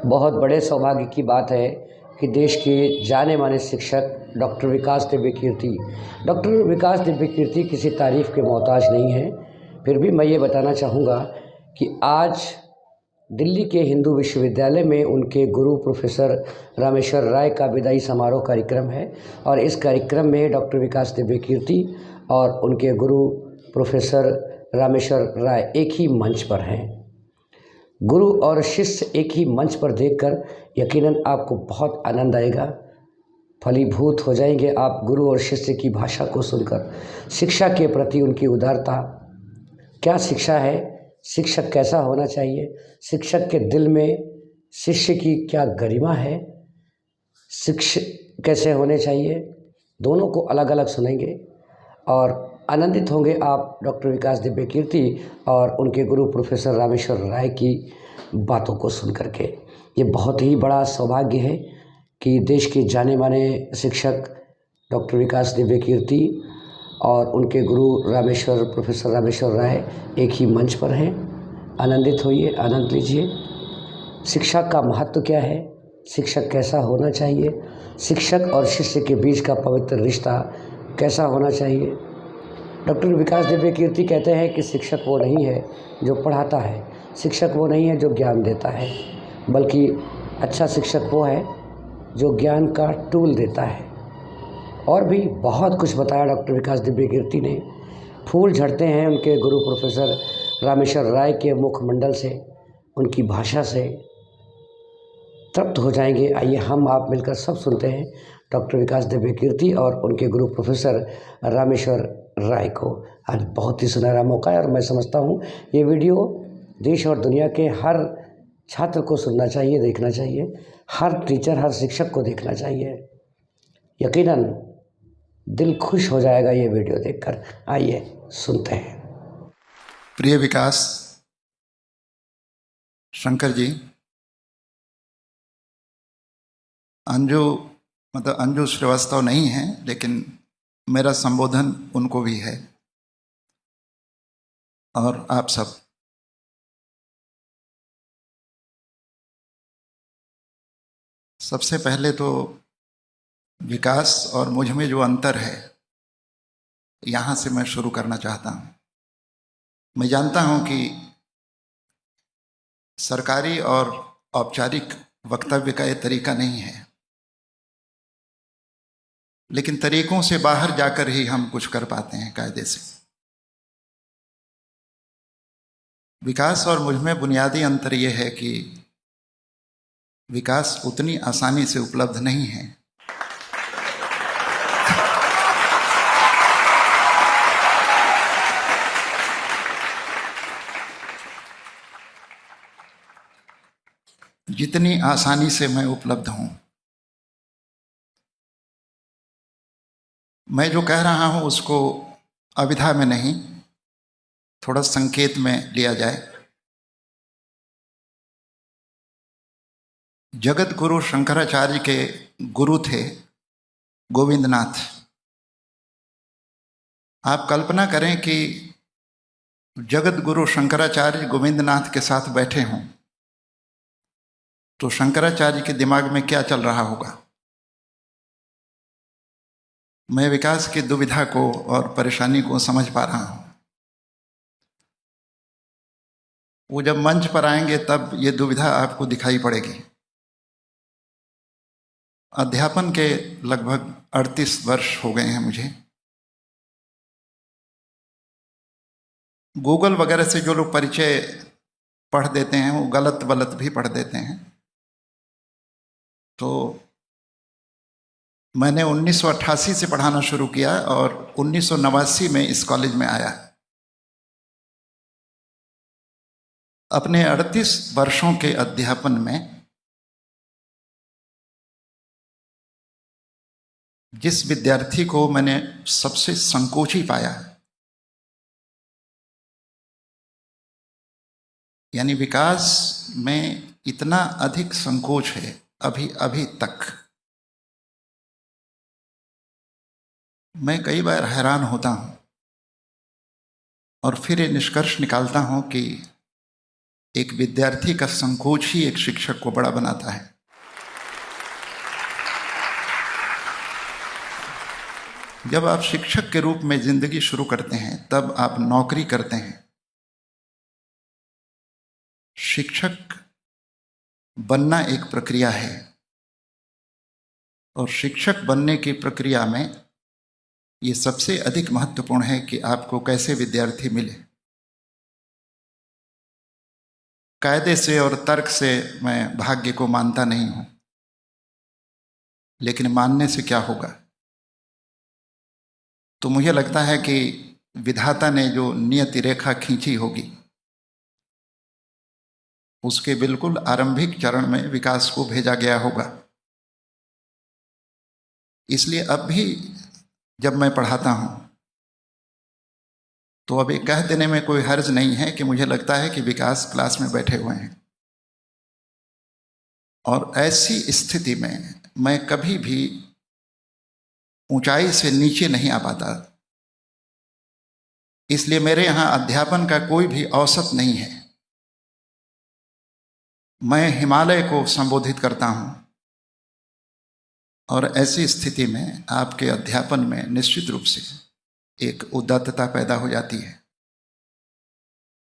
बहुत बड़े सौभाग्य की बात है कि देश के जाने माने शिक्षक डॉक्टर विकास दिव्य कीर्ति किसी तारीफ़ के मोहताज नहीं हैं। फिर भी मैं ये बताना चाहूँगा कि आज दिल्ली के हिंदू विश्वविद्यालय में उनके गुरु प्रोफेसर रामेश्वर राय का विदाई समारोह कार्यक्रम है और इस कार्यक्रम में डॉक्टर विकास दिव्य कीर्ति और उनके गुरु प्रोफेसर रामेश्वर राय एक ही मंच पर हैं। गुरु और शिष्य एक ही मंच पर देखकर यकीनन आपको बहुत आनंद आएगा, फलीभूत हो जाएंगे आप गुरु और शिष्य की भाषा को सुनकर। शिक्षा के प्रति उनकी उदारता, क्या शिक्षा है, शिक्षक कैसा होना चाहिए, शिक्षक के दिल में शिष्य की क्या गरिमा है, शिक्षक कैसे होने चाहिए, दोनों को अलग अलग सुनेंगे और आनंदित होंगे आप डॉक्टर विकास दिव्य कीर्ति और उनके गुरु प्रोफेसर रामेश्वर राय की बातों को सुन करके। ये बहुत ही बड़ा सौभाग्य है कि देश के जाने माने शिक्षक डॉक्टर विकास दिव्य कीर्ति और उनके गुरु प्रोफेसर रामेश्वर राय एक ही मंच पर हैं। आनंदित होइए, आनंद लीजिए। शिक्षा का महत्व क्या है, शिक्षक कैसा होना चाहिए, शिक्षक और शिष्य के बीच का पवित्र रिश्ता कैसा होना चाहिए। डॉक्टर विकास दिव्य कीर्ति कहते हैं कि शिक्षक वो नहीं है जो पढ़ाता है, शिक्षक वो नहीं है जो ज्ञान देता है, बल्कि अच्छा शिक्षक वो है जो ज्ञान का टूल देता है। और भी बहुत कुछ बताया डॉक्टर विकास दिव्य कीर्ति ने। फूल झड़ते हैं उनके गुरु प्रोफेसर रामेश्वर राय के मुखमंडल से, उनकी भाषा से तृप्त हो जाएंगे। आइए हम आप मिलकर सब सुनते हैं डॉक्टर विकास दिव्य कीर्ति और उनके गुरु प्रोफेसर रामेश्वर राय को। आज बहुत ही सुनहरा मौका है और मैं समझता हूँ ये वीडियो देश और दुनिया के हर छात्र को सुनना चाहिए, देखना चाहिए, हर टीचर, हर शिक्षक को देखना चाहिए। यकीनन दिल खुश हो जाएगा ये वीडियो देखकर। आइए सुनते हैं। प्रिय विकास शंकर जी, अंजू श्रीवास्तव नहीं है, लेकिन मेरा संबोधन उनको भी है और आप सब। सबसे पहले तो विकास और मुझ में जो अंतर है यहाँ से मैं शुरू करना चाहता हूँ। मैं जानता हूँ कि सरकारी और औपचारिक वक्तव्य का ये तरीका नहीं है, लेकिन तरीकों से बाहर जाकर ही हम कुछ कर पाते हैं कायदे से। विकास और मुझ में बुनियादी अंतर ये है कि विकास उतनी आसानी से उपलब्ध नहीं है। जितनी आसानी से मैं उपलब्ध हूं। मैं जो कह रहा हूं उसको अविधा में नहीं, थोड़ा संकेत में लिया जाए। जगत गुरु शंकराचार्य के गुरु थे गोविंदनाथ। आप कल्पना करें कि जगत गुरु शंकराचार्य गोविंदनाथ के साथ बैठे हों तो शंकराचार्य के दिमाग में क्या चल रहा होगा। मैं विकास की दुविधा को और परेशानी को समझ पा रहा हूं। वो जब मंच पर आएंगे तब ये दुविधा आपको दिखाई पड़ेगी। अध्यापन के लगभग 38 वर्ष हो गए हैं मुझे। गूगल वगैरह से जो लोग परिचय पढ़ देते हैं वो गलत वलत भी पढ़ देते हैं। तो मैंने 1988 से पढ़ाना शुरू किया और 1989 में इस कॉलेज में आया। अपने 38 वर्षों के अध्यापन में जिस विद्यार्थी को मैंने सबसे संकोची पाया, यानी विकास में इतना अधिक संकोच है अभी तक, मैं कई बार हैरान होता हूं और फिर ये निष्कर्ष निकालता हूं कि एक विद्यार्थी का संकोच ही एक शिक्षक को बड़ा बनाता है। जब आप शिक्षक के रूप में जिंदगी शुरू करते हैं तब आप नौकरी करते हैं। शिक्षक बनना एक प्रक्रिया है और शिक्षक बनने की प्रक्रिया में ये सबसे अधिक महत्वपूर्ण है कि आपको कैसे विद्यार्थी मिले। कायदे से और तर्क से मैं भाग्य को मानता नहीं हूं, लेकिन मानने से क्या होगा। तो मुझे लगता है कि विधाता ने जो नियति रेखा खींची होगी उसके बिल्कुल आरंभिक चरण में विकास को भेजा गया होगा। इसलिए अब भी जब मैं पढ़ाता हूं तो अब ये कह देने में कोई हर्ज नहीं है कि मुझे लगता है कि विकास क्लास में बैठे हुए हैं, और ऐसी स्थिति में मैं कभी भी ऊंचाई से नीचे नहीं आ पाता। इसलिए मेरे यहां अध्यापन का कोई भी औसत नहीं है। मैं हिमालय को संबोधित करता हूं, और ऐसी स्थिति में आपके अध्यापन में निश्चित रूप से एक उदात्तता पैदा हो जाती है।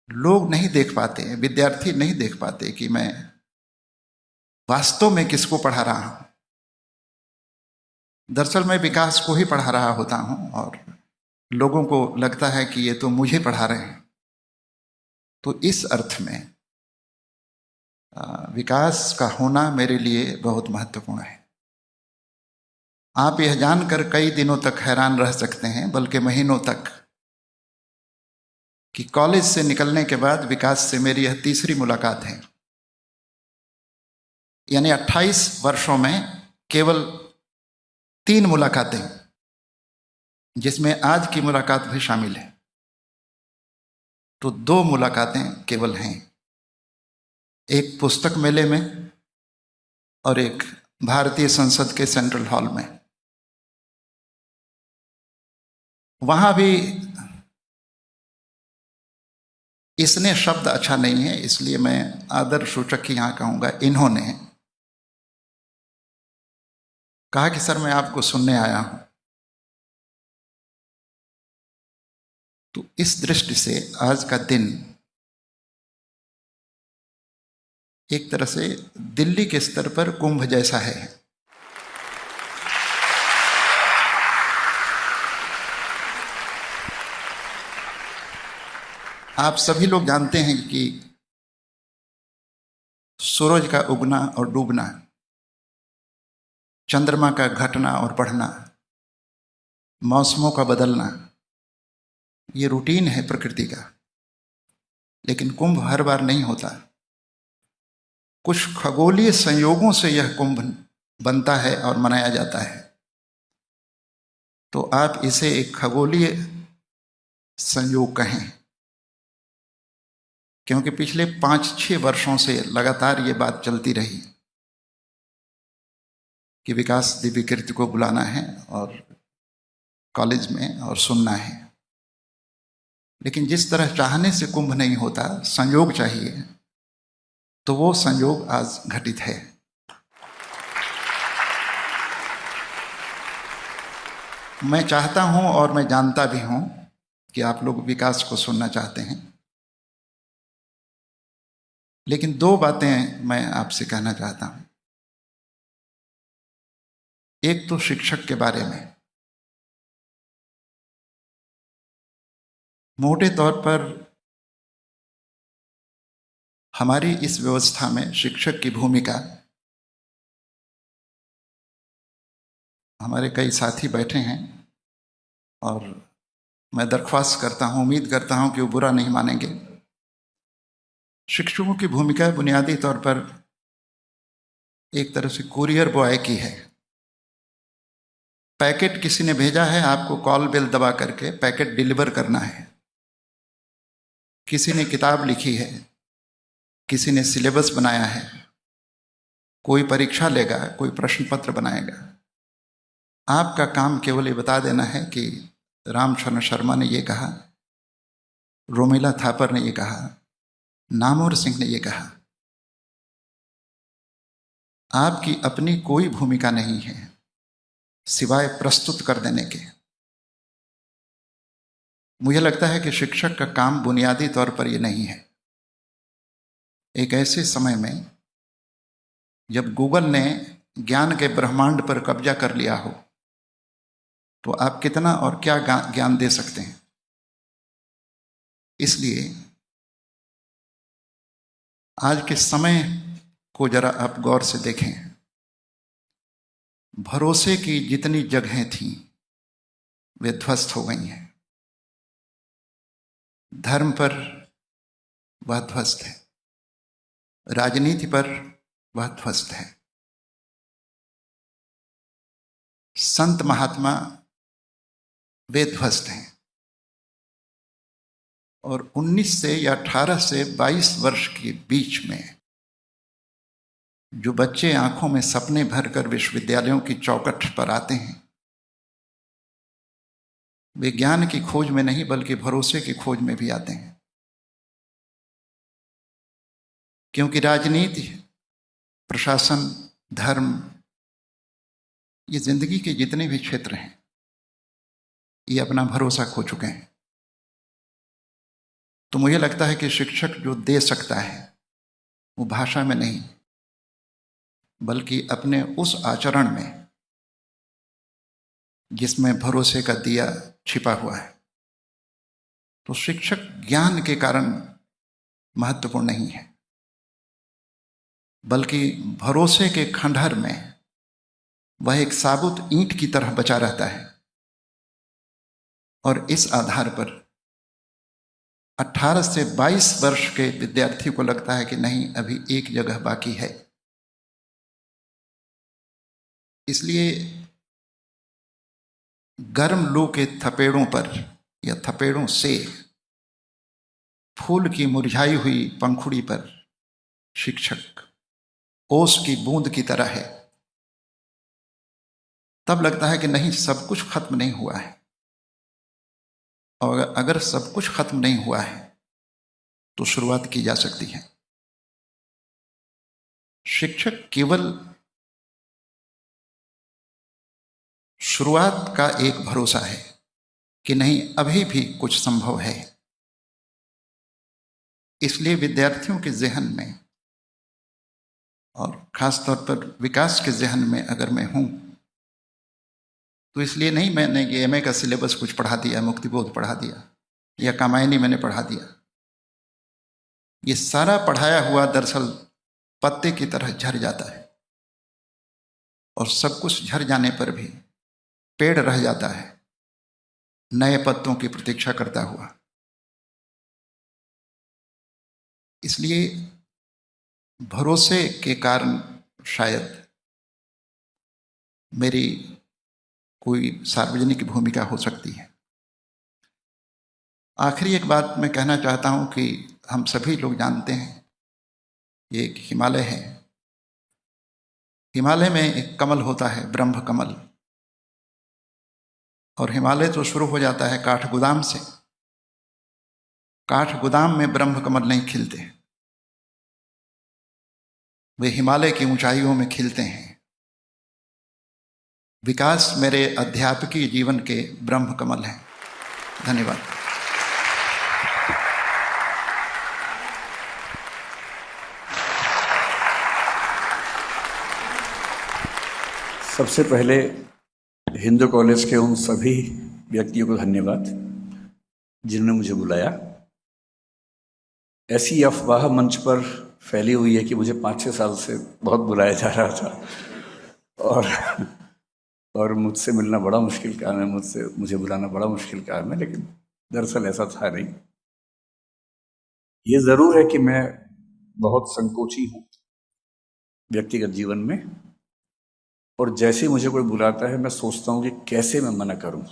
लोग नहीं देख पाते, विद्यार्थी नहीं देख पाते कि मैं वास्तव में किसको पढ़ा रहा हूं। दरअसल मैं विकास को ही पढ़ा रहा होता हूं और लोगों को लगता है कि ये तो मुझे पढ़ा रहे हैं। तो इस अर्थ में विकास का होना मेरे लिए बहुत महत्वपूर्ण है। आप यह जानकर कई दिनों तक हैरान रह सकते हैं, बल्कि महीनों तक, कि कॉलेज से निकलने के बाद विकास से मेरी यह तीसरी मुलाकात है। यानी 28 वर्षों में केवल 3 मुलाकातें, जिसमें आज की मुलाकात भी शामिल है। तो 2 मुलाकातें केवल हैं, एक पुस्तक मेले में और एक भारतीय संसद के सेंट्रल हॉल में। वहां भी इसने शब्द अच्छा नहीं है, इसलिए मैं आदर सूचक ही यहां कहूंगा। इन्होंने कहा कि सर मैं आपको सुनने आया हूं। तो इस दृष्टि से आज का दिन एक तरह से दिल्ली के स्तर पर कुंभ जैसा है। आप सभी लोग जानते हैं कि सूरज का उगना और डूबना, चंद्रमा का घटना और बढ़ना, मौसमों का बदलना, ये रूटीन है प्रकृति का। लेकिन कुंभ हर बार नहीं होता। कुछ खगोलीय संयोगों से यह कुंभ बनता है और मनाया जाता है। तो आप इसे एक खगोलीय संयोग कहें, क्योंकि पिछले 5-6 वर्षों से लगातार ये बात चलती रही कि विकास दिव्य कीर्ति को बुलाना है और कॉलेज में और सुनना है। लेकिन जिस तरह चाहने से कुंभ नहीं होता, संयोग चाहिए, तो वो संयोग आज घटित है। मैं चाहता हूं और मैं जानता भी हूं कि आप लोग विकास को सुनना चाहते हैं। लेकिन 2 बातें मैं आपसे कहना चाहता हूं। एक तो शिक्षक के बारे में। मोटे तौर पर हमारी इस व्यवस्था में शिक्षक की भूमिका, हमारे कई साथी बैठे हैं और मैं दरख्वास्त करता हूं, उम्मीद करता हूं कि वो बुरा नहीं मानेंगे। शिक्षकों की भूमिका बुनियादी तौर पर एक तरह से कुरियर बॉय की है। पैकेट किसी ने भेजा है, आपको कॉल बेल दबा करके पैकेट डिलीवर करना है। किसी ने किताब लिखी है, किसी ने सिलेबस बनाया है, कोई परीक्षा लेगा, कोई प्रश्न पत्र बनाएगा। आपका काम केवल ये बता देना है कि रामचरण शर्मा ने ये कहा, रोमिला थापर ने ये कहा, नामवर सिंह ने यह कहा, आपकी अपनी कोई भूमिका नहीं है सिवाय प्रस्तुत कर देने के। मुझे लगता है कि शिक्षक का काम बुनियादी तौर पर यह नहीं है। एक ऐसे समय में जब गूगल ने ज्ञान के ब्रह्मांड पर कब्जा कर लिया हो, तो आप कितना और क्या ज्ञान दे सकते हैं। इसलिए आज के समय को जरा आप गौर से देखें। भरोसे की जितनी जगहें थीं वे ध्वस्त हो गई हैं। धर्म पर वह ध्वस्त है, राजनीति पर वह ध्वस्त है, संत महात्मा वे ध्वस्त हैं। और 19 से या 18 से 22 वर्ष के बीच में जो बच्चे आंखों में सपने भरकर विश्वविद्यालयों की चौखट पर आते हैं, वे ज्ञान की खोज में नहीं बल्कि भरोसे की खोज में भी आते हैं। क्योंकि राजनीति, प्रशासन, धर्म, ये जिंदगी के जितने भी क्षेत्र हैं, ये अपना भरोसा खो चुके हैं। तो मुझे लगता है कि शिक्षक जो दे सकता है वो भाषा में नहीं बल्कि अपने उस आचरण में जिसमें भरोसे का दिया छिपा हुआ है। तो शिक्षक ज्ञान के कारण महत्वपूर्ण नहीं है बल्कि भरोसे के खंडहर में वह एक साबुत ईंट की तरह बचा रहता है। और इस आधार पर 18 से 22 वर्ष के विद्यार्थी को लगता है कि नहीं, अभी एक जगह बाकी है। इसलिए गर्म लू के थपेड़ों पर या थपेड़ों से फूल की मुरझाई हुई पंखुड़ी पर शिक्षक ओस की बूंद की तरह है। तब लगता है कि नहीं, सब कुछ खत्म नहीं हुआ है। और अगर सब कुछ खत्म नहीं हुआ है तो शुरुआत की जा सकती है। शिक्षक केवल शुरुआत का एक भरोसा है कि नहीं, अभी भी कुछ संभव है। इसलिए विद्यार्थियों के जहन में और खासतौर पर विकास के जहन में अगर मैं हूं तो इसलिए नहीं मैंने ये एमए का सिलेबस कुछ पढ़ा दिया, मुक्तिबोध पढ़ा दिया या कामायनी मैंने पढ़ा दिया। ये सारा पढ़ाया हुआ दरअसल पत्ते की तरह झड़ जाता है और सब कुछ झड़ जाने पर भी पेड़ रह जाता है नए पत्तों की प्रतीक्षा करता हुआ। इसलिए भरोसे के कारण शायद मेरी कोई सार्वजनिक भूमिका हो सकती है। आखिरी एक बात मैं कहना चाहता हूं कि हम सभी लोग जानते हैं ये एक हिमालय है। हिमालय में एक कमल होता है, ब्रह्म कमल। और हिमालय तो शुरू हो जाता है काठगोदाम से। काठगोदाम में ब्रह्म कमल नहीं खिलते, वे हिमालय की ऊंचाइयों में खिलते हैं। विकास मेरे अध्यापकीय जीवन के ब्रह्म कमल हैं। धन्यवाद। सबसे पहले हिंदू कॉलेज के उन सभी व्यक्तियों को धन्यवाद जिन्होंने मुझे बुलाया। ऐसी अफवाह मंच पर फैली हुई है कि मुझे 5-6 साल से बहुत बुलाया जा रहा था और मुझसे मिलना बड़ा मुश्किल काम है, मुझे बुलाना बड़ा मुश्किल काम है, लेकिन दरअसल ऐसा था नहीं। ये ज़रूर है कि मैं बहुत संकोची हूँ व्यक्तिगत जीवन में, और जैसे मुझे कोई बुलाता है मैं सोचता हूँ कि कैसे मैं मना करूँ,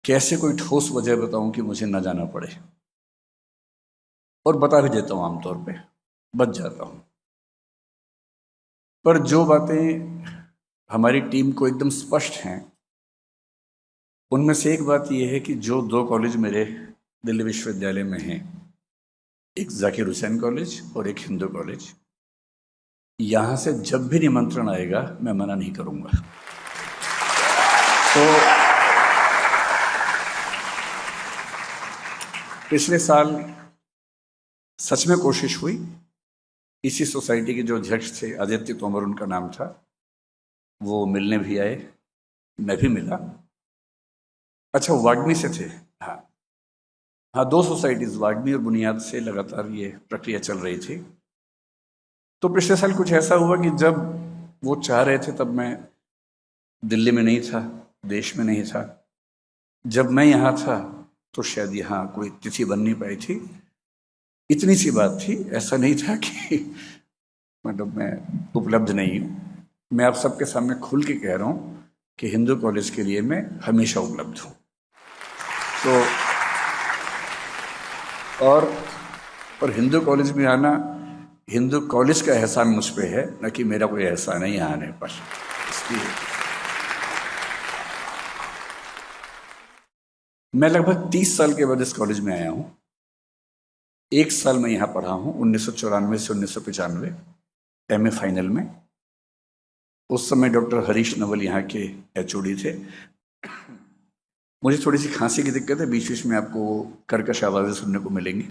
कैसे कोई ठोस वजह बताऊँ कि मुझे न जाना पड़े, और बता भी देता हूँ, आमतौर पे बच जाता हूँ। पर जो बातें हमारी टीम को एकदम स्पष्ट हैं, उनमें से एक बात यह है कि जो 2 कॉलेज मेरे दिल्ली विश्वविद्यालय में हैं एक जाकिर हुसैन कॉलेज और एक हिंदू कॉलेज। यहाँ से जब भी निमंत्रण आएगा मैं मना नहीं करूँगा। तो पिछले साल सच में कोशिश हुई, इसी सोसाइटी के जो अध्यक्ष थे आदित्य तोमर उनका नाम था, वो मिलने भी आए, मैं भी मिला। अच्छा, वाग्मी से थे। हाँ हाँ, 2 सोसाइटीज़ वाग्मी और बुनियाद से लगातार ये प्रक्रिया चल रही थी। तो पिछले साल कुछ ऐसा हुआ कि जब वो चाह रहे थे तब मैं दिल्ली में नहीं था, देश में नहीं था। जब मैं यहाँ था तो शायद यहाँ कोई तिथि बन नहीं पाई थी। इतनी सी बात थी, ऐसा नहीं था कि मतलब मैं उपलब्ध नहीं हूँ। मैं आप सबके सामने खुल के कह रहा हूँ कि हिंदू कॉलेज के लिए मैं हमेशा उपलब्ध हूँ। तो और हिंदू कॉलेज में आना, हिंदू कॉलेज का एहसान मुझ पे है, न कि मेरा कोई एहसान है यहाँ आने पर। इसलिए मैं लगभग 30 साल के बाद इस कॉलेज में आया हूँ। 1 साल मैं यहाँ पढ़ा हूँ, 1994 से 1995 एमए फाइनल में। उस समय डॉक्टर हरीश नवल यहाँ के एचओडी थे। मुझे थोड़ी सी खांसी की दिक्कत है, बीच बीच में आपको कर्कश आवाज़ें सुनने को मिलेंगी।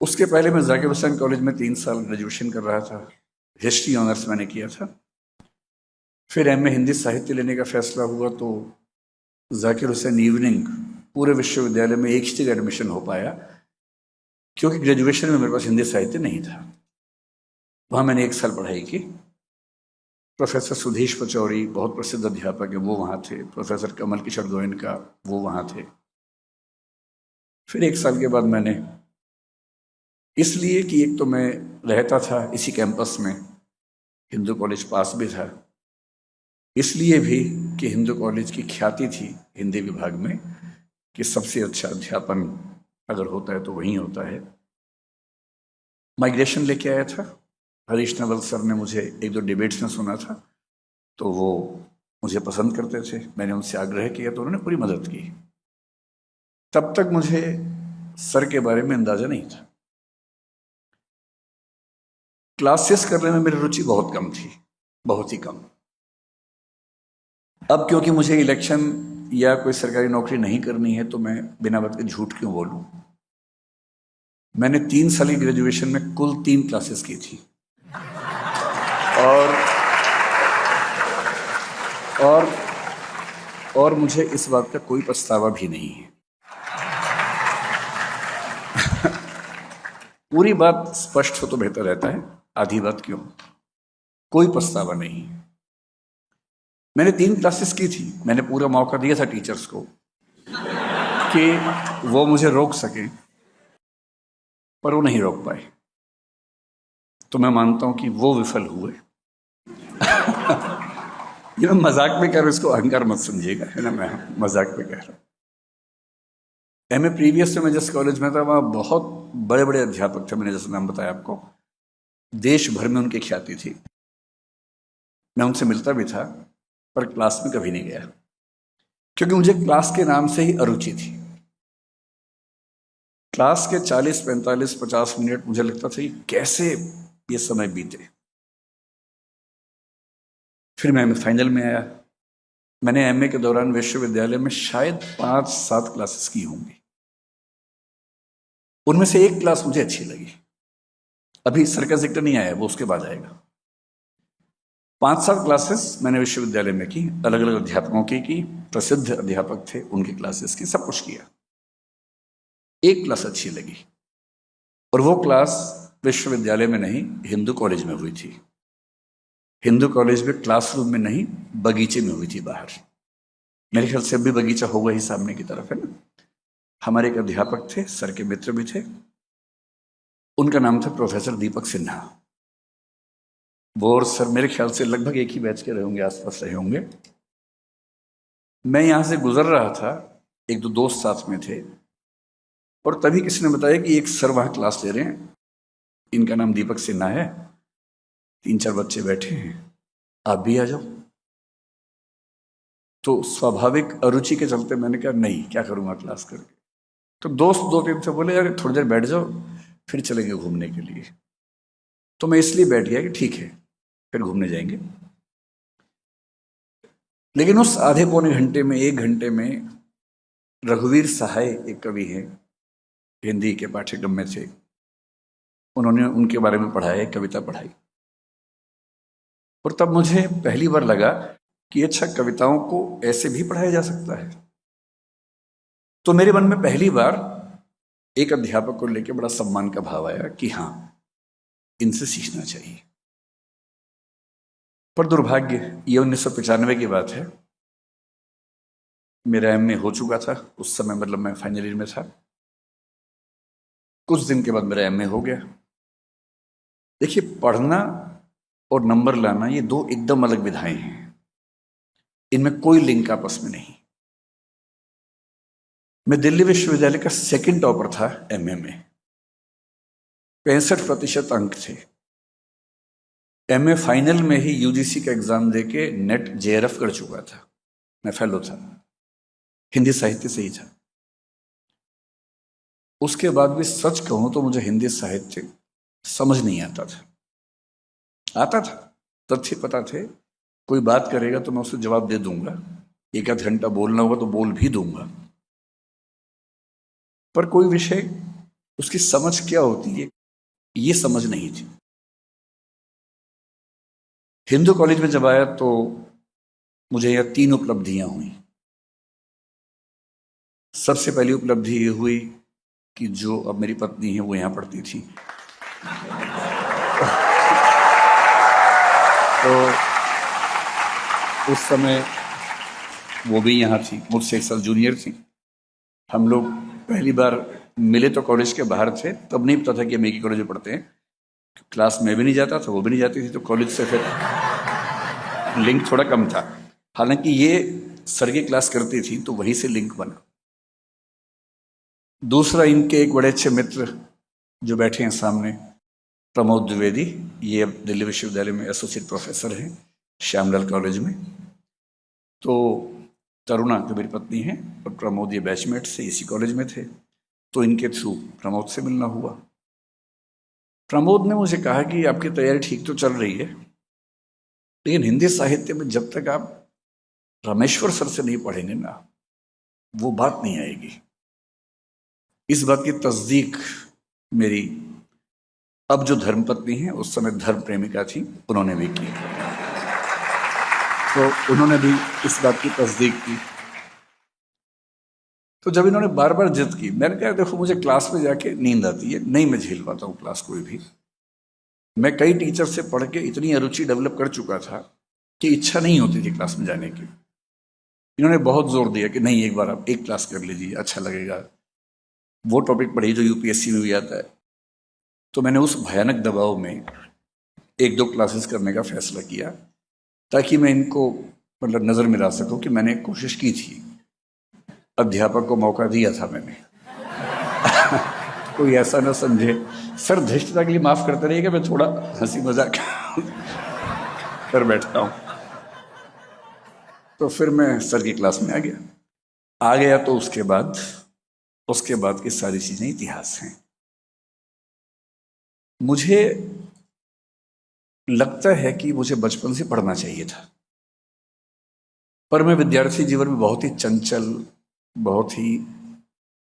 उसके पहले मैं जाकिर हुसैन कॉलेज में 3 साल ग्रेजुएशन कर रहा था, हिस्ट्री ऑनर्स मैंने किया था। फिर एमए हिंदी साहित्य लेने का फैसला हुआ तो जाकिर हुसैन इवनिंग पूरे विश्वविद्यालय में एक ही जगह एडमिशन हो पाया, क्योंकि ग्रेजुएशन में मेरे पास हिंदी साहित्य नहीं था। वहाँ मैंने 1 साल पढ़ाई की। प्रोफेसर सुधीश पचौरी बहुत प्रसिद्ध अध्यापक है, वो वहाँ थे। प्रोफेसर कमल किशोर गोयनका वो वहाँ थे। फिर 1 साल के बाद मैंने, इसलिए कि एक तो मैं रहता था इसी कैंपस में, हिंदू कॉलेज पास भी था, इसलिए भी कि हिंदू कॉलेज की ख्याति थी हिंदी विभाग में कि सबसे अच्छा अध्यापन अगर होता है तो वहीं होता है। माइग्रेशन लेके आया था। हरीश नवल सर ने मुझे 1-2 डिबेट्स में सुना था, तो वो मुझे पसंद करते थे। मैंने उनसे आग्रह किया तो उन्होंने पूरी मदद की। तब तक मुझे सर के बारे में अंदाजा नहीं था। क्लासेस करने में मेरी रुचि बहुत कम थी, बहुत ही कम। अब क्योंकि मुझे इलेक्शन या कोई सरकारी नौकरी नहीं करनी है तो मैं बिना वक्त के झूठ क्यों बोलूं। मैंने 3 साल की ग्रेजुएशन में कुल 3 क्लासेस की थी और मुझे इस बात का कोई पछतावा भी नहीं है। पूरी बात स्पष्ट हो तो बेहतर रहता है, आधी बात क्यों। कोई पछतावा नहीं है। मैंने 3 क्लासेस की थी। मैंने पूरा मौका दिया था टीचर्स को कि वो मुझे रोक सके, पर वो नहीं रोक पाए। तो मैं मानता हूं कि वो विफल हुए। ये मैं मजाक में कह रहा हूं, इसको अहंकार मत समझिएगा, है ना, मैं मजाक में कह रहा हूं। एमए प्रीवियस में मैं जिस कॉलेज में था वहाँ बहुत बड़े बड़े अध्यापक थे। मैंने जैसे नाम बताया आपको, देश भर में उनकी ख्याति थी। मैं उनसे मिलता भी था, पर क्लास में कभी नहीं गया, क्योंकि मुझे क्लास के नाम से ही अरुचि थी। क्लास के 40, 45, 50 मिनट मुझे लगता था कि कैसे ये समय बीते। फिर मैं एमए फाइनल में आया। मैंने एमए के दौरान विश्वविद्यालय में शायद 5-7 क्लासेस की होंगी। उनमें से एक क्लास मुझे अच्छी लगी। अभी सर का जिक्र नहीं आया, वो उसके बाद आएगा। 5-7 क्लासेस मैंने विश्वविद्यालय में की, अलग अलग अध्यापकों की, प्रसिद्ध अध्यापक थे उनकी क्लासेस की, सब कुछ किया। एक क्लास अच्छी लगी, और वो क्लास विश्वविद्यालय में नहीं, हिंदू कॉलेज में हुई थी। हिंदू कॉलेज में क्लासरूम में नहीं, बगीचे में हुई थी बाहर। मेरे ख्याल से भी बगीचा होगा ही सामने की तरफ, है ना। हमारे एक अध्यापक थे, सर के मित्र भी थे, उनका नाम था प्रोफेसर दीपक सिन्हा। वो और सर मेरे ख्याल से लगभग एक ही बैच के रहे होंगे, आसपास रहे होंगे। मैं यहाँ से गुजर रहा था, 1-2 दोस्त साथ में थे, और तभी किसी ने बताया कि एक सर वहाँ क्लास ले रहे हैं, इनका नाम दीपक सिन्हा है, 3-4 बच्चे बैठे हैं, आप भी आ जाओ। तो स्वाभाविक अरुचि के चलते मैंने कहा नहीं, क्या करूँगा क्लास करके। तो दोस्त दो तीन से बोले यार थोड़ी देर बैठ जाओ फिर चलेंगे घूमने के लिए। तो मैं इसलिए बैठ गया कि ठीक है फिर घूमने जाएंगे। लेकिन उस आधे पौने घंटे में, एक घंटे में रघुवीर सहाय एक कवि हैं, हिंदी के पाठ्यक्रम में थे, उन्होंने उनके बारे में पढ़ाया, एक कविता पढ़ाई। और तब मुझे पहली बार लगा कि अच्छा कविताओं को ऐसे भी पढ़ाया जा सकता है। तो मेरे मन में पहली बार एक अध्यापक को लेकर बड़ा सम्मान का भाव आया कि हाँ इनसे सीखना चाहिए। पर दुर्भाग्य, ये 1995 की बात है, मेरा एमए हो चुका था उस समय, मतलब मैं फाइनल ईयर में था। कुछ दिन के बाद मेरा एमए हो गया। देखिए, पढ़ना और नंबर लाना ये दो एकदम अलग विधाएं हैं, इनमें कोई लिंक आपस में नहीं। मैं दिल्ली विश्वविद्यालय का सेकंड टॉपर था एमए में, 65% अंक थे। एमए फाइनल में ही यूजीसी का एग्जाम देके नेट जेआरएफ कर चुका था, मैं फेलो था, हिंदी साहित्य से ही था। उसके बाद भी सच कहूं तो मुझे हिंदी साहित्य समझ नहीं आता था, तथ्य पता थे, कोई बात करेगा तो मैं उसे जवाब दे दूंगा, एक आध घंटा बोलना होगा तो बोल भी दूंगा, पर कोई विषय उसकी समझ क्या होती है ये समझ नहीं थी। हिंदू कॉलेज में जब आया तो मुझे यह 3 उपलब्धियां हुई। सबसे पहली उपलब्धि ये हुई कि जो अब मेरी पत्नी है वो यहां पढ़ती थी। तो उस समय वो भी यहाँ थी, मुझसे 1 साल जूनियर थी। हम लोग पहली बार मिले तो कॉलेज के बाहर थे, तब नहीं पता था कि हम एक ही कॉलेज में पढ़ते हैं। क्लास में भी नहीं जाता था, वो भी नहीं जाती थी, तो कॉलेज से फिर लिंक थोड़ा कम था। हालांकि ये सर की क्लास करती थी तो वहीं से लिंक बना। दूसरा, इनके एक बड़े अच्छे मित्र जो बैठे हैं सामने, प्रमोद द्विवेदी, ये अब दिल्ली विश्वविद्यालय में एसोसिएट प्रोफेसर हैं श्यामलाल कॉलेज में। तो तरुणा जो मेरी पत्नी है और प्रमोद ये बैचमेट से इसी कॉलेज में थे, तो इनके थ्रू प्रमोद से मिलना हुआ। प्रमोद ने मुझे कहा कि आपकी तैयारी ठीक तो चल रही है, लेकिन हिंदी साहित्य में जब तक आप रामेश्वर सर से नहीं पढ़ेंगे ना, वो बात नहीं आएगी। इस बात की तस्दीक मेरी अब जो धर्मपत्नी है, उस समय धर्म प्रेमिका थी, उन्होंने भी की। तो उन्होंने भी इस बात की तस्दीक की। तो जब इन्होंने बार बार जिद की, मैंने कहा देखो मुझे क्लास में जाके नींद आती है, नहीं मैं झेल पाता हूँ क्लास कोई भी। मैं कई टीचर से पढ़ के इतनी अरुचि डेवलप कर चुका था कि इच्छा नहीं होती थी क्लास में जाने की। इन्होंने बहुत जोर दिया कि नहीं एक बार आप एक क्लास कर लीजिए, अच्छा लगेगा, वो टॉपिक पढ़िए जो यूपीएससी में भी आता है। तो मैंने उस भयानक दबाव में 1-2 क्लासेस करने का फैसला किया, ताकि मैं इनको मतलब नज़र मिला सकूं कि मैंने कोशिश की थी, अध्यापक को मौका दिया था मैंने। कोई ऐसा ना समझे, सर धृष्टता के लिए माफ़ करते रहिएगा, मैं थोड़ा हंसी मजाक कर बैठता हूँ। तो फिर मैं सर की क्लास में आ गया तो उसके बाद की सारी चीज़ें इतिहास हैं। मुझे लगता है कि मुझे बचपन से पढ़ना चाहिए था, पर मैं विद्यार्थी जीवन में बहुत ही चंचल, बहुत ही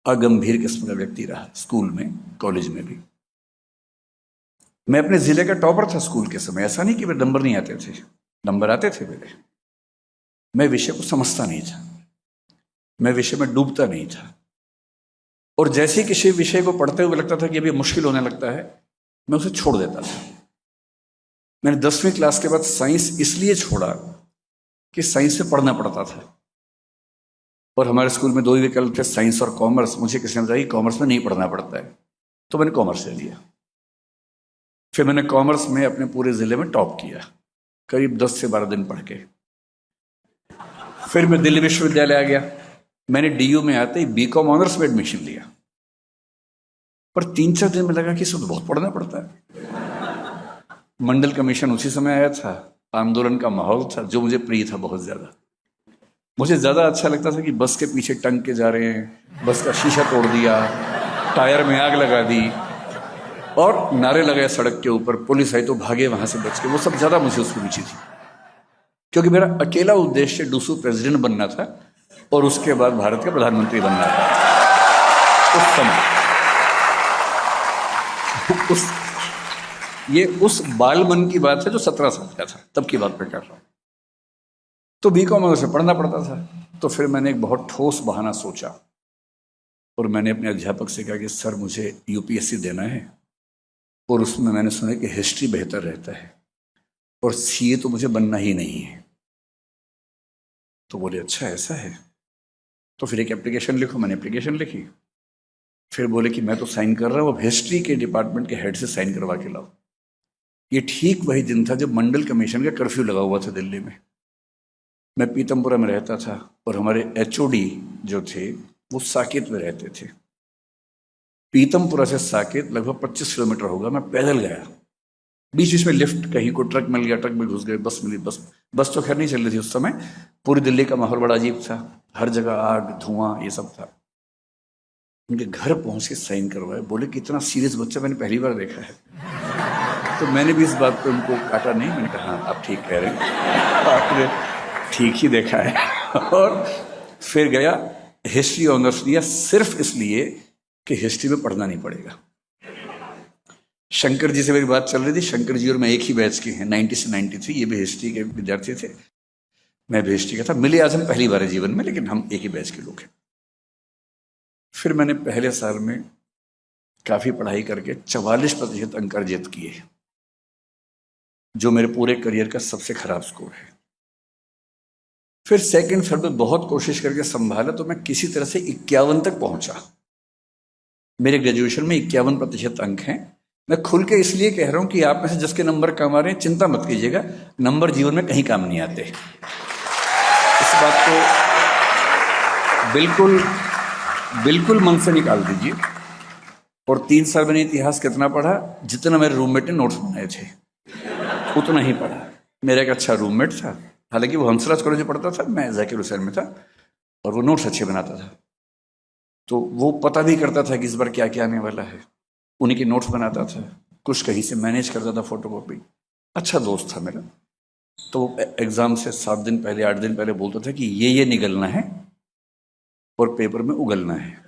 अगंभीर किस्म का व्यक्ति रहा, स्कूल में, कॉलेज में भी। मैं अपने जिले का टॉपर था स्कूल के समय। ऐसा नहीं कि मेरे नंबर नहीं आते थे, नंबर आते थे मेरे। मैं विषय को समझता नहीं था, मैं विषय में डूबता नहीं था, और जैसे ही किसी विषय को पढ़ते हुए लगता था कि अभी मुश्किल होने लगता है, मैं उसे छोड़ देता था। मैंने 10वीं क्लास के बाद साइंस इसलिए छोड़ा कि साइंस से पढ़ना पड़ता था, और हमारे स्कूल में 2 ही विकल्प थे, साइंस और कॉमर्स। मुझे किसी ने बताया कि कॉमर्स में नहीं पढ़ना पड़ता है, तो मैंने कॉमर्स ले लिया। फिर मैंने कॉमर्स में अपने पूरे ज़िले में टॉप किया, करीब 10 से 12 दिन पढ़ के। फिर मैं दिल्ली विश्वविद्यालय आ गया। मैंने डीयू में आते ही बीकॉम ऑनर्स में एडमिशन लिया, पर 3-4 दिन में लगा कि इसको तो बहुत पढ़ना पड़ता है। मंडल कमीशन उसी समय आया था, आंदोलन का माहौल था जो मुझे प्रिय था बहुत ज़्यादा। मुझे ज़्यादा अच्छा लगता था कि बस के पीछे टंग के जा रहे हैं, बस का शीशा तोड़ दिया, टायर में आग लगा दी और नारे लगाए सड़क के ऊपर, पुलिस आई तो भागे वहां से बच के, वो सब ज़्यादा मुझे उसमें रुचि थी। क्योंकि मेरा अकेला उद्देश्य डूसू प्रेसिडेंट बनना था और उसके बाद भारत का प्रधानमंत्री बनना था उस समय। ये उस बाल मन की बात है जो 17 साल का था, तब की बात मैं कर रहा हूं। तो बीकॉम में उसे पढ़ना पड़ता था, तो फिर मैंने एक बहुत ठोस बहाना सोचा और मैंने अपने अध्यापक से कहा कि सर मुझे यूपीएससी देना है और उसमें मैंने सुना कि हिस्ट्री बेहतर रहता है और सीए तो मुझे बनना ही नहीं है। तो बोले अच्छा ऐसा है, तो फिर एक एप्लीकेशन लिखो। मैंने एप्लीकेशन लिखी। फिर बोले कि मैं तो साइन कर रहा हूँ, अब हिस्ट्री के डिपार्टमेंट के हेड से साइन करवा के लाओ। ये ठीक वही दिन था जब मंडल कमीशन का कर्फ्यू लगा हुआ था दिल्ली में। मैं पीतमपुरा में रहता था और हमारे एचओडी जो थे वो साकेत में रहते थे। पीतमपुरा से साकेत लगभग 25 किलोमीटर होगा। मैं पैदल गया, बीच बीच में लिफ्ट, कहीं को ट्रक मिल गया, ट्रक में घुस गए, बस मिली, बस तो खैर नहीं चल रही थी उस समय। पूरी दिल्ली का माहौल बड़ा अजीब था, हर जगह आग, धुआं, ये सब था। उनके घर पहुंच के साइन करवाए। बोले कि इतना सीरियस बच्चा मैंने पहली बार देखा है। तो मैंने भी इस बात पे उनको काटा नहीं। मैंने कहा हाँ आप ठीक कह रहे हैं, आपने ठीक ही देखा है। और फिर गया, हिस्ट्री ऑनर्स लिया सिर्फ इसलिए कि हिस्ट्री में पढ़ना नहीं पड़ेगा। शंकर जी से मेरी बात चल रही थी। शंकर जी और मैं एक ही बैच के हैं, 90 से 93। ये भी हिस्ट्री के विद्यार्थी थे, मैं भी हिस्ट्री का था। मिले आज हम पहली बार है जीवन में, लेकिन हम एक ही बैच के लोग हैं। फिर मैंने पहले साल में काफ़ी पढ़ाई करके 44% अंक अर्जित किए, जो मेरे पूरे करियर का सबसे खराब स्कोर है। फिर सेकंड साल में बहुत कोशिश करके संभाला तो मैं किसी तरह से 51 तक पहुंचा। मेरे ग्रेजुएशन में 51% अंक हैं। मैं खुल के इसलिए कह रहा हूं कि आप में से जिसके नंबर कम आ रहे हैं चिंता मत कीजिएगा, नंबर जीवन में कहीं काम नहीं आते। इस बात को बिल्कुल मन से निकाल दीजिए। और 3 साल मैंने इतिहास कितना पढ़ा, जितना मेरे रूममेट ने नोट्स बनाए थे उतना ही पढ़ा। मेरा एक अच्छा रूममेट था, हालांकि वो हंसराज कॉलेज में पढ़ता था, मैं जाकिर हुसैन में था, और वो नोट्स अच्छे बनाता था। तो वो पता भी करता था कि इस बार क्या क्या आने वाला है, उन्हीं के नोट्स बनाता था, कुछ कहीं से मैनेज करता था फोटोकॉपी। अच्छा दोस्त था मेरा। तो एग्ज़ाम से 7 दिन पहले 8 दिन पहले बोलता था कि ये निगलना है और पेपर में उगलना है।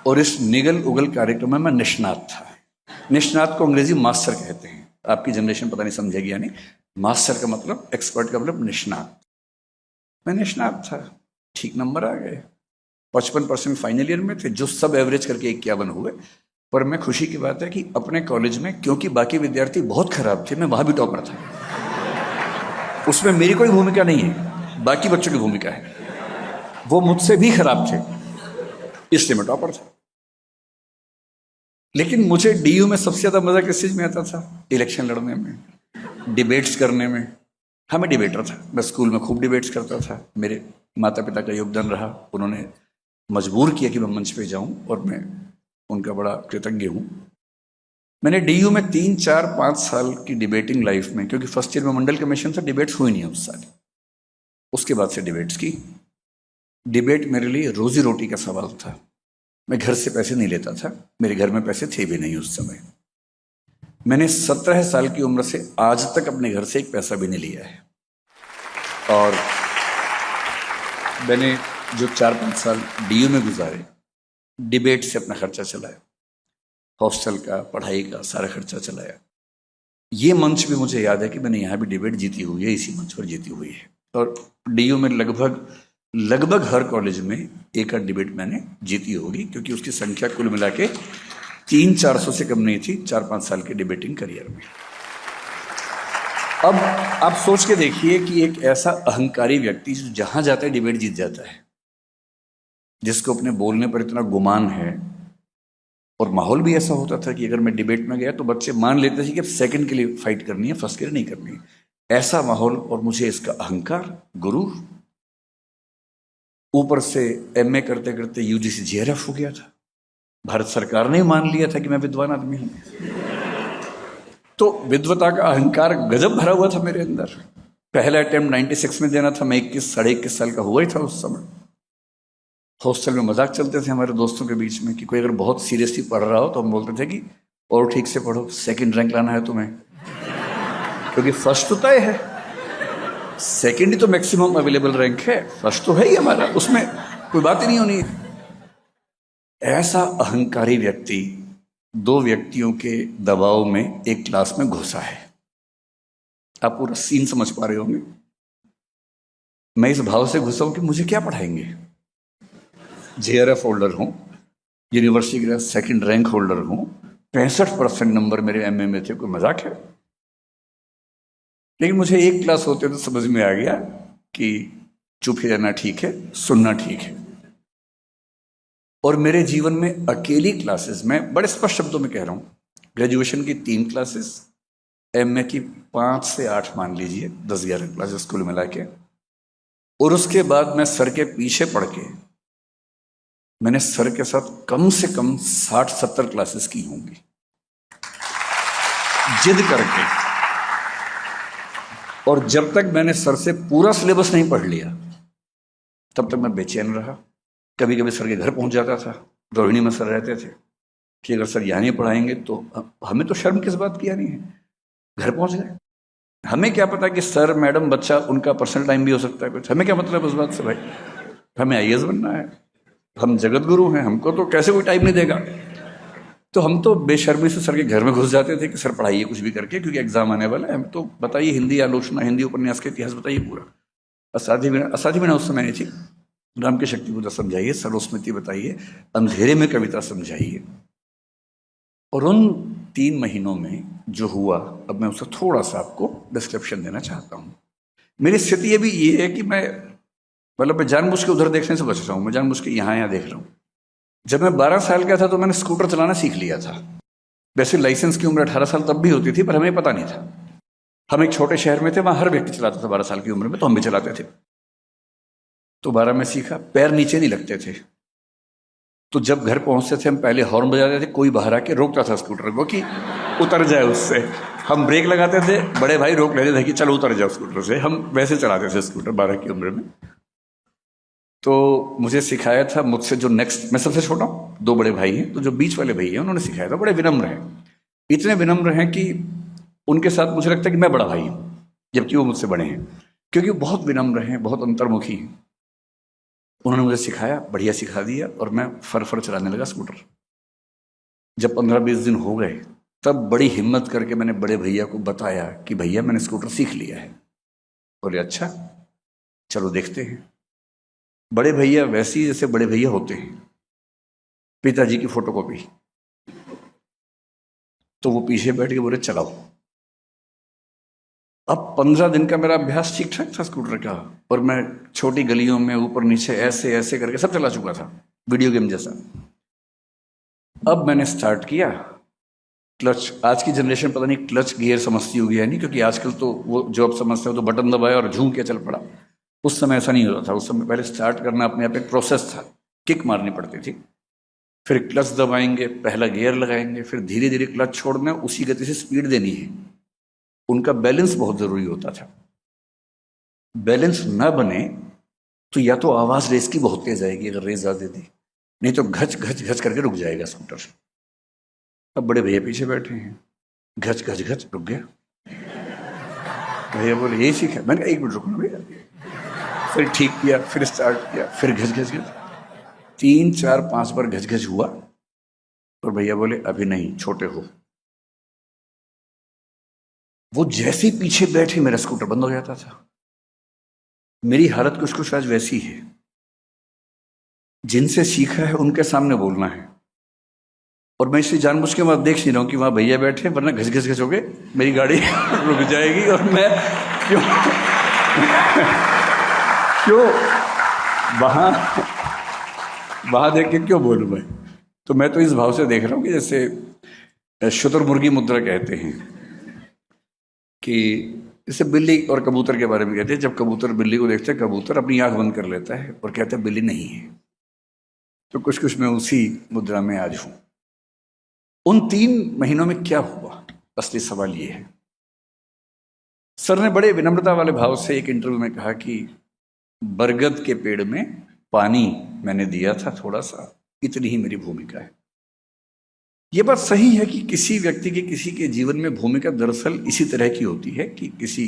और इस निगल उगल कार्यक्रम में मैं निष्णात था। निष्णात को अंग्रेजी मास्टर कहते हैं, आपकी जनरेशन पता नहीं समझेगी या नहीं। मास्टर का मतलब, एक्सपर्ट का मतलब निष्णात। मैं निष्णात था, ठीक नंबर आ गए। 55% फाइनल ईयर में थे, जो सब एवरेज करके 51 हुए। पर मैं खुशी की बात है कि अपने कॉलेज में, क्योंकि बाकी विद्यार्थी बहुत खराब थे, मैं वहां भी टॉपर था। उसमें मेरी कोई भूमिका नहीं है, बाकी बच्चों की भूमिका है। वो मुझसे भी खराब थे, इसलिए मैं टॉपर था। लेकिन मुझे डीयू में सबसे ज्यादा मजा किस चीज में आता था? इलेक्शन लड़ने में, डिबेट्स करने में। हाँ, मैं डिबेटर था, मैं स्कूल में खूब डिबेट्स करता था। मेरे माता पिता का योगदान रहा, उन्होंने मजबूर किया कि मैं मंच पे जाऊं, और मैं उनका बड़ा कृतज्ञ हूं। मैंने डीयू में 3, 4, 5 साल की डिबेटिंग लाइफ में, क्योंकि फर्स्ट ईयर में मंडल कमीशन था, डिबेट्स हुई नहीं उस साल। उसके बाद से डिबेट्स की। डिबेट मेरे लिए रोजी रोटी का सवाल था। मैं घर से पैसे नहीं लेता था, मेरे घर में पैसे थे भी नहीं उस समय। मैंने 17 साल की उम्र से आज तक अपने घर से एक पैसा भी नहीं लिया है। और मैंने जो 4-5 साल डीयू में गुजारे, डिबेट से अपना खर्चा चलाया, हॉस्टल का, पढ़ाई का सारा खर्चा चलाया। ये मंच भी मुझे याद है कि मैंने यहाँ भी डिबेट जीती हुई है, इसी मंच पर जीती हुई है। और डीयू में लगभग हर कॉलेज में एक आध डिबेट मैंने जीती होगी, क्योंकि उसकी संख्या कुल मिला के 300-400 से कम नहीं थी 4-5 साल के डिबेटिंग करियर में। अब आप सोच के देखिए कि एक ऐसा अहंकारी व्यक्ति जो जहां जाता है डिबेट जीत जाता है, जिसको अपने बोलने पर इतना गुमान है, और माहौल भी ऐसा होता था कि अगर मैं डिबेट में गया तो बच्चे मान लेते थे कि अब सेकंड के लिए फाइट करनी है, फर्स्ट के लिए नहीं करनी। ऐसा माहौल, और मुझे इसका अहंकार, गुरूर। ऊपर से एमए करते करते यूजीसी जेआरएफ हो गया था। भारत सरकार ने मान लिया था कि मैं विद्वान आदमी हूं। तो विद्वता का अहंकार गजब भरा हुआ था मेरे अंदर। पहला अटेम्प्ट 96 में देना था, मैं 21 साढ़े 21 साल का हुआ ही था उस समय। हॉस्टल में मजाक चलते थे हमारे दोस्तों के बीच में कि कोई अगर बहुत सीरियसली पढ़ रहा हो तो हम बोलते थे कि और ठीक से पढ़ो, सेकंड रैंक लाना है तुम्हें, क्योंकि फर्स्ट तो तय है, सेकंड ही तो मैक्सिमम अवेलेबल रैंक है, फर्स्ट तो है ही हमारा, उसमें कोई बात ही नहीं होनी। ऐसा अहंकारी व्यक्ति 2 व्यक्तियों के दबाव में एक क्लास में घुसा है। आप पूरा सीन समझ पा रहे होंगे। मैं इस भाव से घुसा हूं कि मुझे क्या पढ़ाएंगे। JRF होल्डर हूं, यूनिवर्सिटी का सेकंड रैंक होल्डर हूं, 65% नंबर मेरे MA में थे, कोई मजाक है। लेकिन मुझे एक क्लास होते तो समझ में आ गया कि चुप ही रहना ठीक है, सुनना ठीक है। और मेरे जीवन में अकेली क्लासेस, मैं बड़े स्पष्ट शब्दों में कह रहा हूं, ग्रेजुएशन की 3 क्लासेस, MA की 5 से 8 मान लीजिए, 10-11 क्लासेस कुल मिला के, और उसके बाद मैं सर के पीछे पढ़ के मैंने सर के साथ कम से कम 60-70 क्लासेस की होंगी, जिद करके। और जब तक मैंने सर से पूरा सिलेबस नहीं पढ़ लिया तब तक मैं बेचैन रहा। कभी कभी सर के घर पहुंच जाता था, रोहिणी में सर रहते थे, कि अगर सर यहाँ नहीं पढ़ाएंगे तो हमें तो शर्म किस बात की आनी है, घर पहुंच गए। हमें क्या पता कि सर मैडम बच्चा उनका पर्सनल टाइम भी हो सकता है कुछ, हमें क्या मतलब उस बात से भाई, हमें IAS बनना है, हम जगत गुरु हैं, हमको तो कैसे कोई टाइम नहीं देगा। तो हम तो बेशर्मी से सर के घर में घुस जाते थे कि सर पढ़ाइए कुछ भी करके, क्योंकि एग्जाम आने वाला है, हमें तो बताइए हिंदी आलोचना, हिंदी उपन्यास के इतिहास बताइए पूरा। असाध्य बिना उस समय नहीं थी, राम की शक्ति पूजा समझाइए, सरस्वती बताइए, अंधेरे में कविता समझाइए। और उन 3 महीनों में जो हुआ, अब मैं उसका थोड़ा सा आपको डिस्क्रिप्शन देना चाहता हूँ। मेरी स्थिति ये भी ये है कि मैं जानबूझ के उधर देखने से बच रहा हूँ, मैं जानबूझ के यहाँ देख रहा हूँ। जब मैं 12 साल का था तो मैंने स्कूटर चलाना सीख लिया था। वैसे लाइसेंस की उम्र 18 साल तब भी होती थी, पर हमें पता नहीं था। हम एक छोटे शहर में थे, वहाँ हर व्यक्ति चलाता था 12 साल की उम्र में, तो हम भी चलाते थे। तो 12 में सीखा, पैर नीचे नहीं लगते थे। तो जब घर पहुंचते थे हम पहले हॉर्न बजाते थे, कोई बाहर आके रोकता था स्कूटर को कि उतर जाए उससे। हम ब्रेक लगाते थे, बड़े भाई रोक लेते थे कि चलो उतर जाओ स्कूटर से। हम वैसे चलाते थे स्कूटर 12 की उम्र में। तो मुझे सिखाया था मुझसे जो नेक्स्ट, मैं सबसे छोटा हूँ, 2 बड़े भाई हैं, तो जो बीच वाले भाई हैं उन्होंने सिखाया था। बड़े विनम्र हैं, इतने विनम्र हैं कि उनके साथ मुझे लगता है कि मैं बड़ा भाई हूँ, जबकि वो मुझसे बड़े हैं, क्योंकि बहुत विनम्र हैं, बहुत अंतर्मुखी हैं। उन्होंने मुझे सिखाया, बढ़िया सिखा दिया, और मैं फर चलाने लगा स्कूटर। जब 15-20 दिन हो गए तब बड़ी हिम्मत करके मैंने बड़े भैया को बताया कि भैया मैंने स्कूटर सीख लिया है। बोले अच्छा चलो देखते हैं। बड़े भैया वैसे ही जैसे बड़े भैया होते हैं, पिताजी की फोटोकॉपी। तो वो पीछे बैठ के बोले चलाओ। अब 15 दिन का मेरा अभ्यास ठीक ठाक था स्कूटर का, और मैं छोटी गलियों में ऊपर नीचे ऐसे ऐसे करके सब चला चुका था, वीडियो गेम जैसा। अब मैंने स्टार्ट किया, क्लच, आज की जनरेशन पता नहीं क्लच गियर समझती होगी या नहीं, क्योंकि आजकल तो वो जो आप समझते हो तो बटन दबाया और झूम के चल पड़ा। उस समय ऐसा नहीं होता था। उस समय पहले स्टार्ट करना अपने आप एक प्रोसेस था, किक मारनी पड़ती थी, फिर क्लच दबाएंगे, पहला गियर लगाएंगे, फिर धीरे धीरे क्लच छोड़ना, उसी गति से स्पीड देनी है। उनका बैलेंस बहुत जरूरी होता था। बैलेंस न बने तो या तो आवाज रेस की बहुत तेज आएगी अगर रेस ज्यादा दी, नहीं तो घच घच घच करके रुक जाएगा स्कूटर। अब बड़े भैया पीछे बैठे हैं, घच घच घच रुक गया। भैया बोले यही सीखा। मैंने कहा 1 मिनट रुकना भैया। फिर ठीक किया, फिर स्टार्ट किया, फिर घच घच घच, 3 4 5 बार घच घच हुआ, और भैया बोले अभी नहीं, छोटे हो। वो जैसे ही पीछे बैठे मेरा स्कूटर बंद हो जाता था। मेरी हालत कुछ कुछ आज वैसी है। जिनसे सीखा है उनके सामने बोलना है, और मैं इसलिए जानबूझ के वहां देख नहीं रहा हूं कि वहां भैया बैठे, वरना घस घस घस हो गए मेरी गाड़ी रुक जाएगी, और मैं क्यों वहां देख के क्यों बोलूं मैं। तो मैं तो इस भाव से देख रहा हूं कि जैसे शुतुरमुर्गी मुद्रा कहते हैं, कि जैसे बिल्ली और कबूतर के बारे में कहते हैं, जब कबूतर बिल्ली को देखते हैं, कबूतर अपनी आंख बंद कर लेता है और कहता है बिल्ली नहीं है। तो कुछ कुछ मैं उसी मुद्रा में आज हूं। उन 3 महीनों में क्या हुआ, असली सवाल ये है। सर ने बड़े विनम्रता वाले भाव से एक इंटरव्यू में कहा कि बरगद के पेड़ में पानी मैंने दिया था थोड़ा सा, इतनी ही मेरी भूमिका है। ये बात सही है कि किसी व्यक्ति की किसी के जीवन में भूमिका दरअसल इसी तरह की होती है कि किसी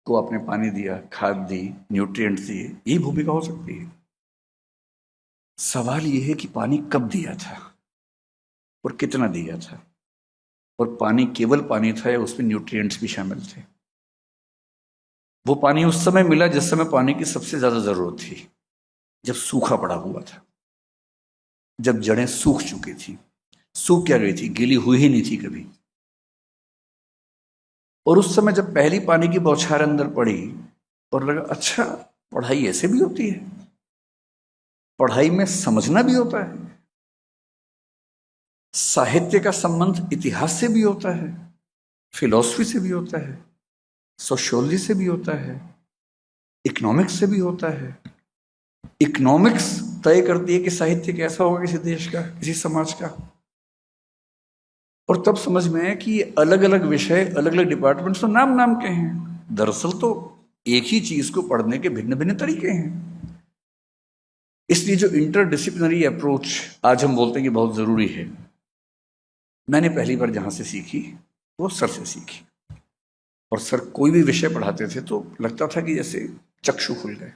को आपने पानी दिया, खाद दी, न्यूट्रिएंट्स दिए, यही भूमिका हो सकती है। सवाल यह है कि पानी कब दिया था और कितना दिया था, और पानी केवल पानी था या उसमें न्यूट्रिएंट्स भी शामिल थे। वो पानी उस समय मिला जिस समय पानी की सबसे ज्यादा जरूरत थी, जब सूखा पड़ा हुआ था, जब जड़ें सूख चुकी थी। सूख क्या गई थी? गीली हुई ही नहीं थी कभी। और उस समय जब पहली पानी की बौछार अंदर पड़ी और लगा अच्छा पढ़ाई ऐसे भी होती है, पढ़ाई में समझना भी होता है, साहित्य का संबंध इतिहास से भी होता है, फिलॉसफी से भी होता है, सोशियोलॉजी से भी होता है, इकोनॉमिक्स से भी होता है। इकोनॉमिक्स तय करती है कि साहित्य कैसा होगा किसी देश का, किसी समाज का। और तब समझ में आया कि ये अलग अलग विषय, अलग अलग डिपार्टमेंट्स तो नाम नाम के हैं, दरअसल तो एक ही चीज को पढ़ने के भिन्न भिन्न तरीके हैं। इसलिए जो इंटरडिसिप्लिनरी अप्रोच आज हम बोलते हैं कि बहुत जरूरी है, मैंने पहली बार जहां से सीखी वो सर से सीखी। और सर कोई भी विषय पढ़ाते थे तो लगता था कि जैसे चक्षु खुल गए,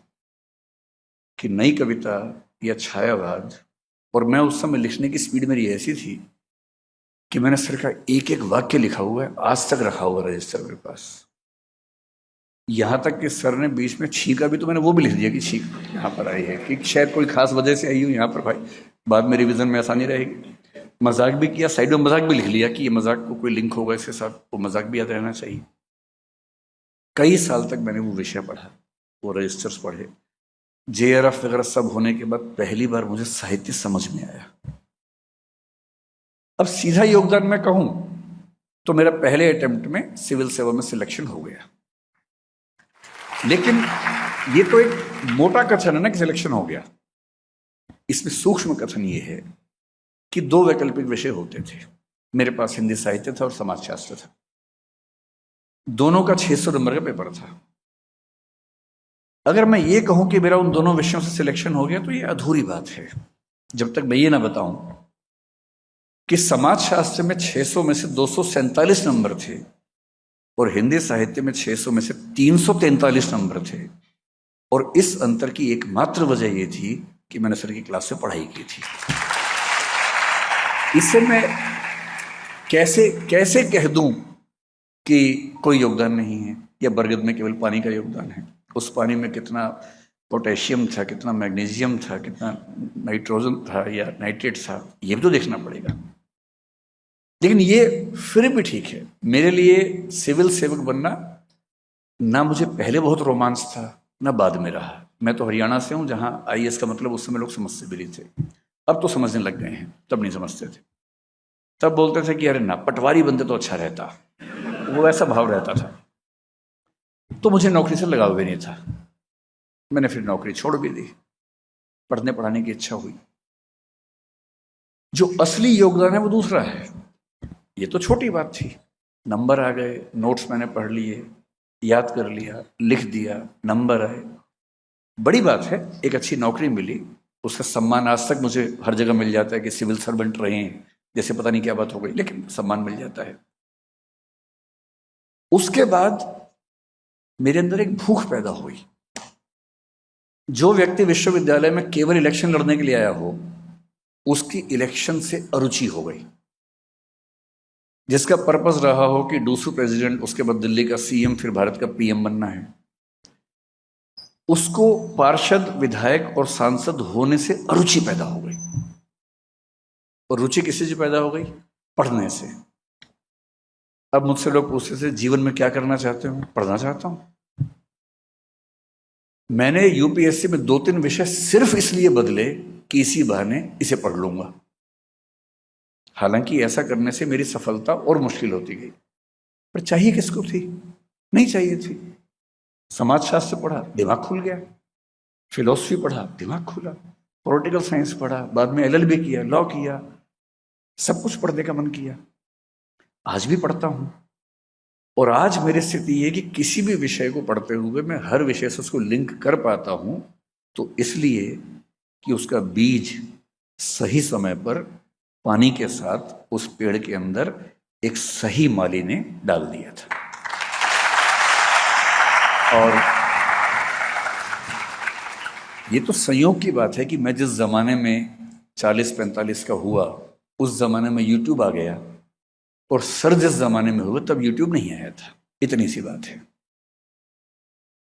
कि नई कविता या छायावाद। और मैं उस समय लिखने की स्पीड मेरी ऐसी थी कि मैंने सर का एक एक वाक्य लिखा हुआ है, आज तक रखा हुआ रजिस्टर मेरे पास। यहां तक कि सर ने बीच में छींका भी तो मैंने वो भी लिख दिया कि छींक यहाँ पर आई है, कि शायद कोई खास वजह से आई हूँ यहाँ पर, भाई बाद में रिवीजन में आसानी रहेगी। मजाक भी किया, साइड में मजाक भी लिख लिया कि ये मजाक को कोई लिंक होगा इसके साथ, वो मजाक भी याद रहना चाहिए। कई साल तक मैंने वो विषय पढ़ा, वो रजिस्टर्स पढ़े। JRF वगैरह सब होने के बाद पहली बार मुझे साहित्य समझ में आया। अब सीधा योगदान मैं कहूं तो मेरा पहले अटेम्प्ट में सिविल सेवा में सिलेक्शन हो गया। लेकिन ये तो एक मोटा कथन है ना कि सिलेक्शन हो गया। इसमें सूक्ष्म कथन ये है कि 2 वैकल्पिक विषय होते थे मेरे पास, हिंदी साहित्य था और समाजशास्त्र था। दोनों का 600 नंबर का पेपर था। अगर मैं ये कहूं कि मेरा उन दोनों विषयों से सिलेक्शन हो गया तो ये अधूरी बात है, जब तक मैं ये ना बताऊं कि समाजशास्त्र में 600 में से 247 नंबर थे और हिंदी साहित्य में 600 में से 343 नंबर थे। और इस अंतर की एकमात्र वजह यह थी कि मैंने सर की क्लास से पढ़ाई की थी। इससे मैं कैसे कह दूं कि कोई योगदान नहीं है या बरगद में केवल पानी का योगदान है। उस पानी में कितना पोटेशियम था, कितना मैग्नीशियम था, कितना नाइट्रोजन था या नाइट्रेट था, ये भी तो देखना पड़ेगा। लेकिन ये फिर भी ठीक है। मेरे लिए सिविल सेवक बनना ना मुझे पहले बहुत रोमांच था ना बाद में रहा। मैं तो हरियाणा से हूं जहां IAS का मतलब उस समय लोग समझते भी नहीं थे, अब तो समझने लग गए हैं, तब नहीं समझते थे। तब बोलते थे कि अरे ना पटवारी बनते तो अच्छा रहता, वो ऐसा भाव रहता था। तो मुझे नौकरी से लगाव भी नहीं था, मैंने फिर नौकरी छोड़ भी दी, पढ़ने पढ़ाने की इच्छा हुई। जो असली योगदान है वो दूसरा है। ये तो छोटी बात थी, नंबर आ गए, नोट्स मैंने पढ़ लिए, याद कर लिया, लिख दिया, नंबर आए, बड़ी बात है। एक अच्छी नौकरी मिली, उसका सम्मान आज तक मुझे हर जगह मिल जाता है कि सिविल सर्वेंट रहे हैं, जैसे पता नहीं क्या बात हो गई, लेकिन सम्मान मिल जाता है। उसके बाद मेरे अंदर एक भूख पैदा हुई। जो व्यक्ति विश्वविद्यालय में केवल इलेक्शन लड़ने के लिए आया हो, उसकी इलेक्शन से अरुचि हो गई। जिसका पर्पस रहा हो कि डूसू प्रेसिडेंट, उसके बाद दिल्ली का CM, फिर भारत का PM बनना है, उसको पार्षद, विधायक और सांसद होने से अरुचि पैदा हो गई। और रुचि किससे से पैदा हो गई? पढ़ने से। अब मुझसे लोग पूछते थे जीवन में क्या करना चाहते हो? पढ़ना चाहता हूं। मैंने UPSC में 2-3 विषय सिर्फ इसलिए बदले कि इसी बहाने इसे पढ़ लूंगा। हालांकि ऐसा करने से मेरी सफलता और मुश्किल होती गई, पर चाहिए किसको थी? नहीं चाहिए थी। समाजशास्त्र पढ़ा, दिमाग खुल गया। फिलॉसफी पढ़ा, दिमाग खुला। पॉलिटिकल साइंस पढ़ा, बाद में LLB किया, लॉ किया, सब कुछ पढ़ने का मन किया। आज भी पढ़ता हूं। और आज मेरी स्थिति ये है कि किसी भी विषय को पढ़ते हुए मैं हर विषय से उसको लिंक कर पाता हूँ, तो इसलिए कि उसका बीज सही समय पर पानी के साथ उस पेड़ के अंदर एक सही माली ने डाल दिया था। और ये तो संयोग की बात है कि मैं जिस जमाने में 40-45 का हुआ, उस जमाने में यूट्यूब आ गया, और सर जिस जमाने में हुए तब यूट्यूब नहीं आया था। इतनी सी बात है।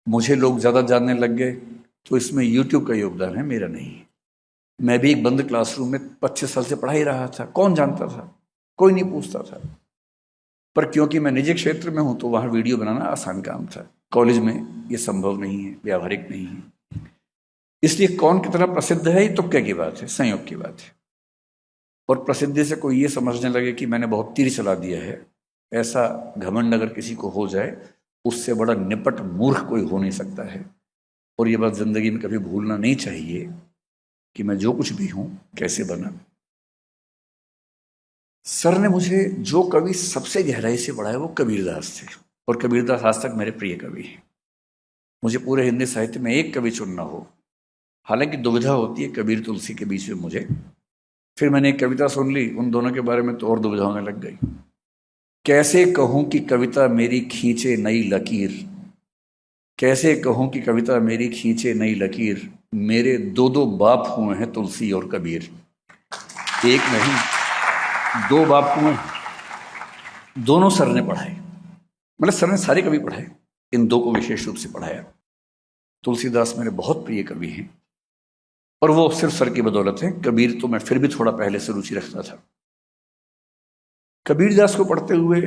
मुझे लोग ज्यादा जानने लग गए, तो इसमें यूट्यूब का योगदान है, मेरा नहीं। मैं भी एक बंद क्लासरूम में 25 साल से पढ़ा ही रहा था, कौन जानता था, कोई नहीं पूछता था। पर क्योंकि मैं निजी क्षेत्र में हूं तो वहां वीडियो बनाना आसान काम था। कॉलेज में ये संभव नहीं है, व्यावहारिक नहीं है। इसलिए कौन कितना प्रसिद्ध है ये तुक्के की बात है, संयोग की बात है। और प्रसिद्धि से कोई ये समझने लगे कि मैंने बहुत तीर चला दिया है, ऐसा घमंड अगर किसी को हो जाए, उससे बड़ा निपट मूर्ख कोई हो नहीं सकता है। और ये बात जिंदगी में कभी भूलना नहीं चाहिए कि मैं जो कुछ भी हूं कैसे बना। सर ने मुझे जो कवि सबसे गहराई से पढ़ा है वो कबीरदास थे, और कबीरदास आज तक मेरे प्रिय कवि हैं। मुझे पूरे हिंदी साहित्य में एक कवि चुनना हो, हालांकि दुविधा होती है कबीर तुलसी के बीच में मुझे, फिर मैंने एक कविता सुन ली, उन दोनों के बारे में तो और दुविधा होने लग गई। कैसे कहूं कि कविता मेरी खींचे नई लकीर, कैसे कहूं कि कविता मेरी खींचे नई लकीर, मेरे 2 बाप हुए हैं तुलसी और कबीर। एक नहीं, 2 बाप हुए, दोनों सर ने पढ़ाए। मतलब सर ने सारे कवि पढ़ाए, इन 2 को विशेष रूप से पढ़ाया। तुलसीदास मेरे बहुत प्रिय कवि हैं, और वो सिर्फ सर की बदौलत है। कबीर तो मैं फिर भी थोड़ा पहले से रुचि रखता था। कबीरदास को पढ़ते हुए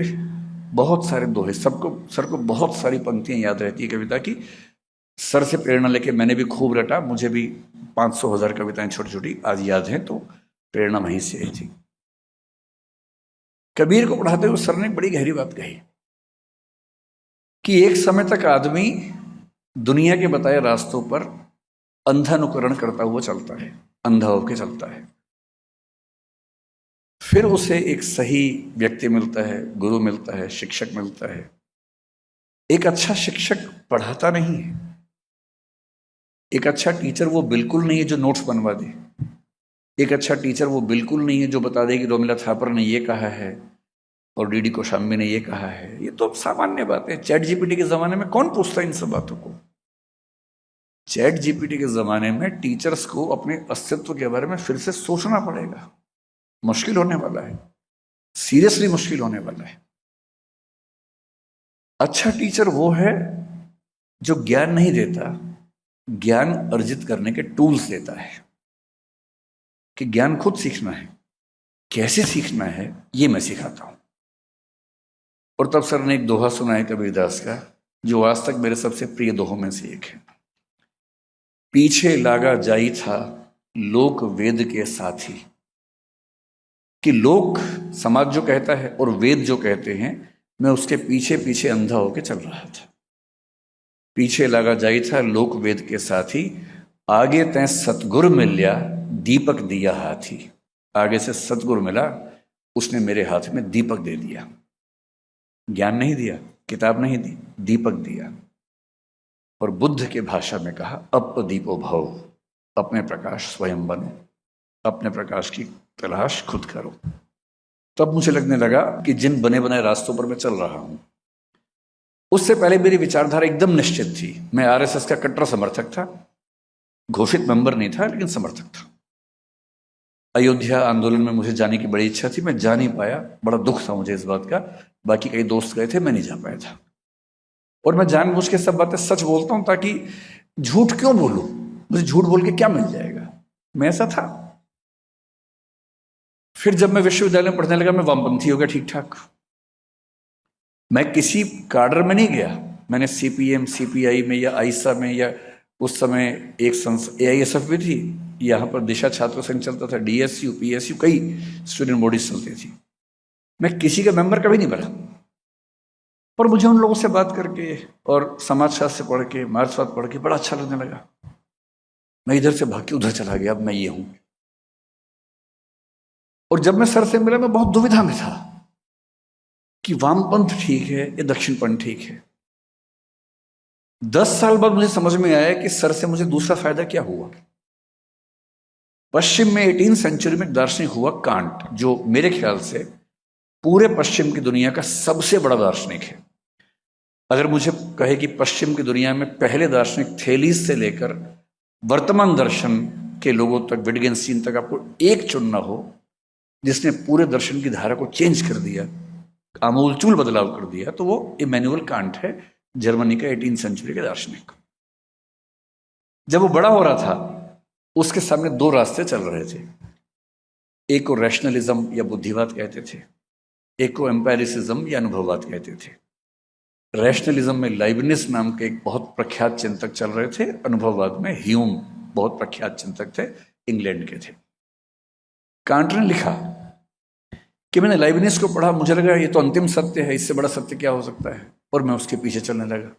बहुत सारे दोहे, सर को बहुत सारी पंक्तियां याद रहती है कविता की। सर से प्रेरणा लेके मैंने भी खूब रटा, मुझे भी 500-1000 कविताएं छोटी छोटी आज याद हैं, तो प्रेरणा वहीं से आई थी। कबीर को पढ़ाते हुए सर ने बड़ी गहरी बात कही कि एक समय तक आदमी दुनिया के बताए रास्तों पर अंधानुकरण करता हुआ चलता है, अंधा होकर चलता है। फिर उसे एक सही व्यक्ति मिलता है, गुरु मिलता है, शिक्षक मिलता है। एक अच्छा शिक्षक पढ़ाता नहीं है, एक अच्छा टीचर वो बिल्कुल नहीं है जो नोट्स बनवा दे। एक अच्छा टीचर वो बिल्कुल नहीं है जो बता दे कि रोमिला थापर ने ये कहा है और डीडी कोशाम्बी ने ये कहा है। ये तो सामान्य बात है। चैट जीपीटी के जमाने में कौन पूछता है इन सब बातों को? चैट जीपीटी के जमाने में टीचर्स को अपने अस्तित्व के बारे में फिर से सोचना पड़ेगा। मुश्किल होने वाला है, सीरियसली मुश्किल होने वाला है। अच्छा टीचर वो है जो ज्ञान नहीं देता, ज्ञान अर्जित करने के टूल्स देता है कि ज्ञान खुद सीखना है, कैसे सीखना है ये मैं सिखाता हूं। और तब सर ने एक दोहा सुना है कबीरदास का, जो आज तक मेरे सबसे प्रिय दोहों में से एक है। पीछे लागा जाई था लोक वेद के साथी, कि लोक समाज जो कहता है और वेद जो कहते हैं, मैं उसके पीछे पीछे अंधा होकर चल रहा था। पीछे लगा जाई था लोक वेद के साथी, आगे तैं सतगुरु मिल लिया दीपक दिया हाथी। आगे से सतगुरु मिला, उसने मेरे हाथ में दीपक दे दिया। ज्ञान नहीं दिया, किताब नहीं दी, दीपक दिया। और बुद्ध के भाषा में कहा, अब दीपो भव, अपने प्रकाश स्वयं बनो, अपने प्रकाश की तलाश खुद करो। तब मुझे लगने लगा कि जिन बने बनाए रास्तों पर मैं चल रहा हूं, उससे पहले मेरी विचारधारा एकदम निश्चित थी। मैं आरएसएस का कट्टर समर्थक था, घोषित मेंबर नहीं था लेकिन समर्थक था। अयोध्या आंदोलन में मुझे जाने की बड़ी इच्छा थी, मैं जा नहीं पाया, बड़ा दुख था मुझे इस बात का। बाकी कई दोस्त गए थे, मैं नहीं जा पाया था। और मैं जानबूझ के सब बातें सच बोलता हूं, ताकि झूठ क्यों बोलूं, मुझे झूठ बोल के क्या मिल जाएगा, मैं ऐसा था। फिर जब मैं विश्वविद्यालय में पढ़ने लगा, मैं वामपंथी हो गया ठीक ठाक। मैं किसी काडर में नहीं गया, मैंने सीपीएम सीपीआई में या आईसा में, या उस समय एक एआईएसएफ भी थी, यहाँ पर दिशा छात्र संघ चलता था, डीएसयू पीएसयू, कई स्टूडेंट बॉडीज चलती थी। मैं किसी का मेंबर कभी नहीं बना। पर मुझे उन लोगों से बात करके और समाजशास्त्र पढ़ के, मार्क्सवाद पढ़ के बड़ा अच्छा लगने लगा। मैं इधर से भाग के उधर चला गया, अब मैं ये हूं। और जब मैं सर से मिला, मैं बहुत दुविधा में था कि वामपंथ ठीक है या दक्षिणपंथ ठीक है। 10 साल बाद मुझे समझ में आया कि सर से मुझे दूसरा फायदा क्या हुआ। पश्चिम में 18वीं सेंचुरी में एक दार्शनिक हुआ कांट, जो मेरे ख्याल से पूरे पश्चिम की दुनिया का सबसे बड़ा दार्शनिक है। अगर मुझे कहे कि पश्चिम की दुनिया में पहले दार्शनिक थेलीस से लेकर वर्तमान दर्शन के लोगों तक, विटगेन्स्टीन तक, आपको एक चुनना हो जिसने पूरे दर्शन की धारा को चेंज कर दिया, आमूलचूल बदलाव कर दिया, तो वो इमैनुअल कांट है, जर्मनी का 18वीं सेंचुरी के दार्शनिक। जब वो बड़ा हो रहा था उसके सामने दो रास्ते चल रहे थे। एक को रैशनलिज्म या बुद्धिवाद कहते थे, एक को एम्पेरिसिज्म या अनुभववाद कहते थे। रैशनलिज्म में लाइबनिज नाम के एक बहुत प्रख्यात चिंतक चल रहे थे, अनुभववाद में ह्यूम बहुत प्रख्यात चिंतक थे, इंग्लैंड के थे। कांट ने लिखा कि मैंने लाइबनिज को पढ़ा, मुझे लगा ये तो अंतिम सत्य है, इससे बड़ा सत्य क्या हो सकता है, और मैं उसके पीछे चलने लगा।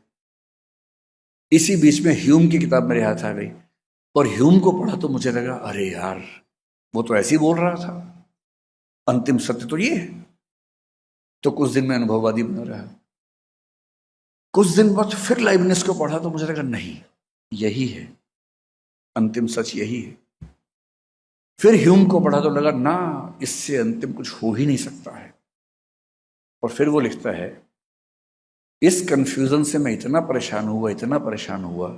इसी बीच में ह्यूम की किताब मेरे हाथ आ गई और ह्यूम को पढ़ा तो मुझे लगा अरे यार वो तो ऐसे ही बोल रहा था, अंतिम सत्य तो ये है। तो कुछ दिन में अनुभववादी बना रहा। कुछ दिन बाद फिर लाइबनिज को पढ़ा तो मुझे लगा नहीं, यही है अंतिम सच, यही है। फिर ह्यूम को पढ़ा तो लगा ना, इससे अंतिम कुछ हो ही नहीं सकता है। और फिर वो लिखता है, इस कंफ्यूजन से मैं इतना परेशान हुआ, इतना परेशान हुआ,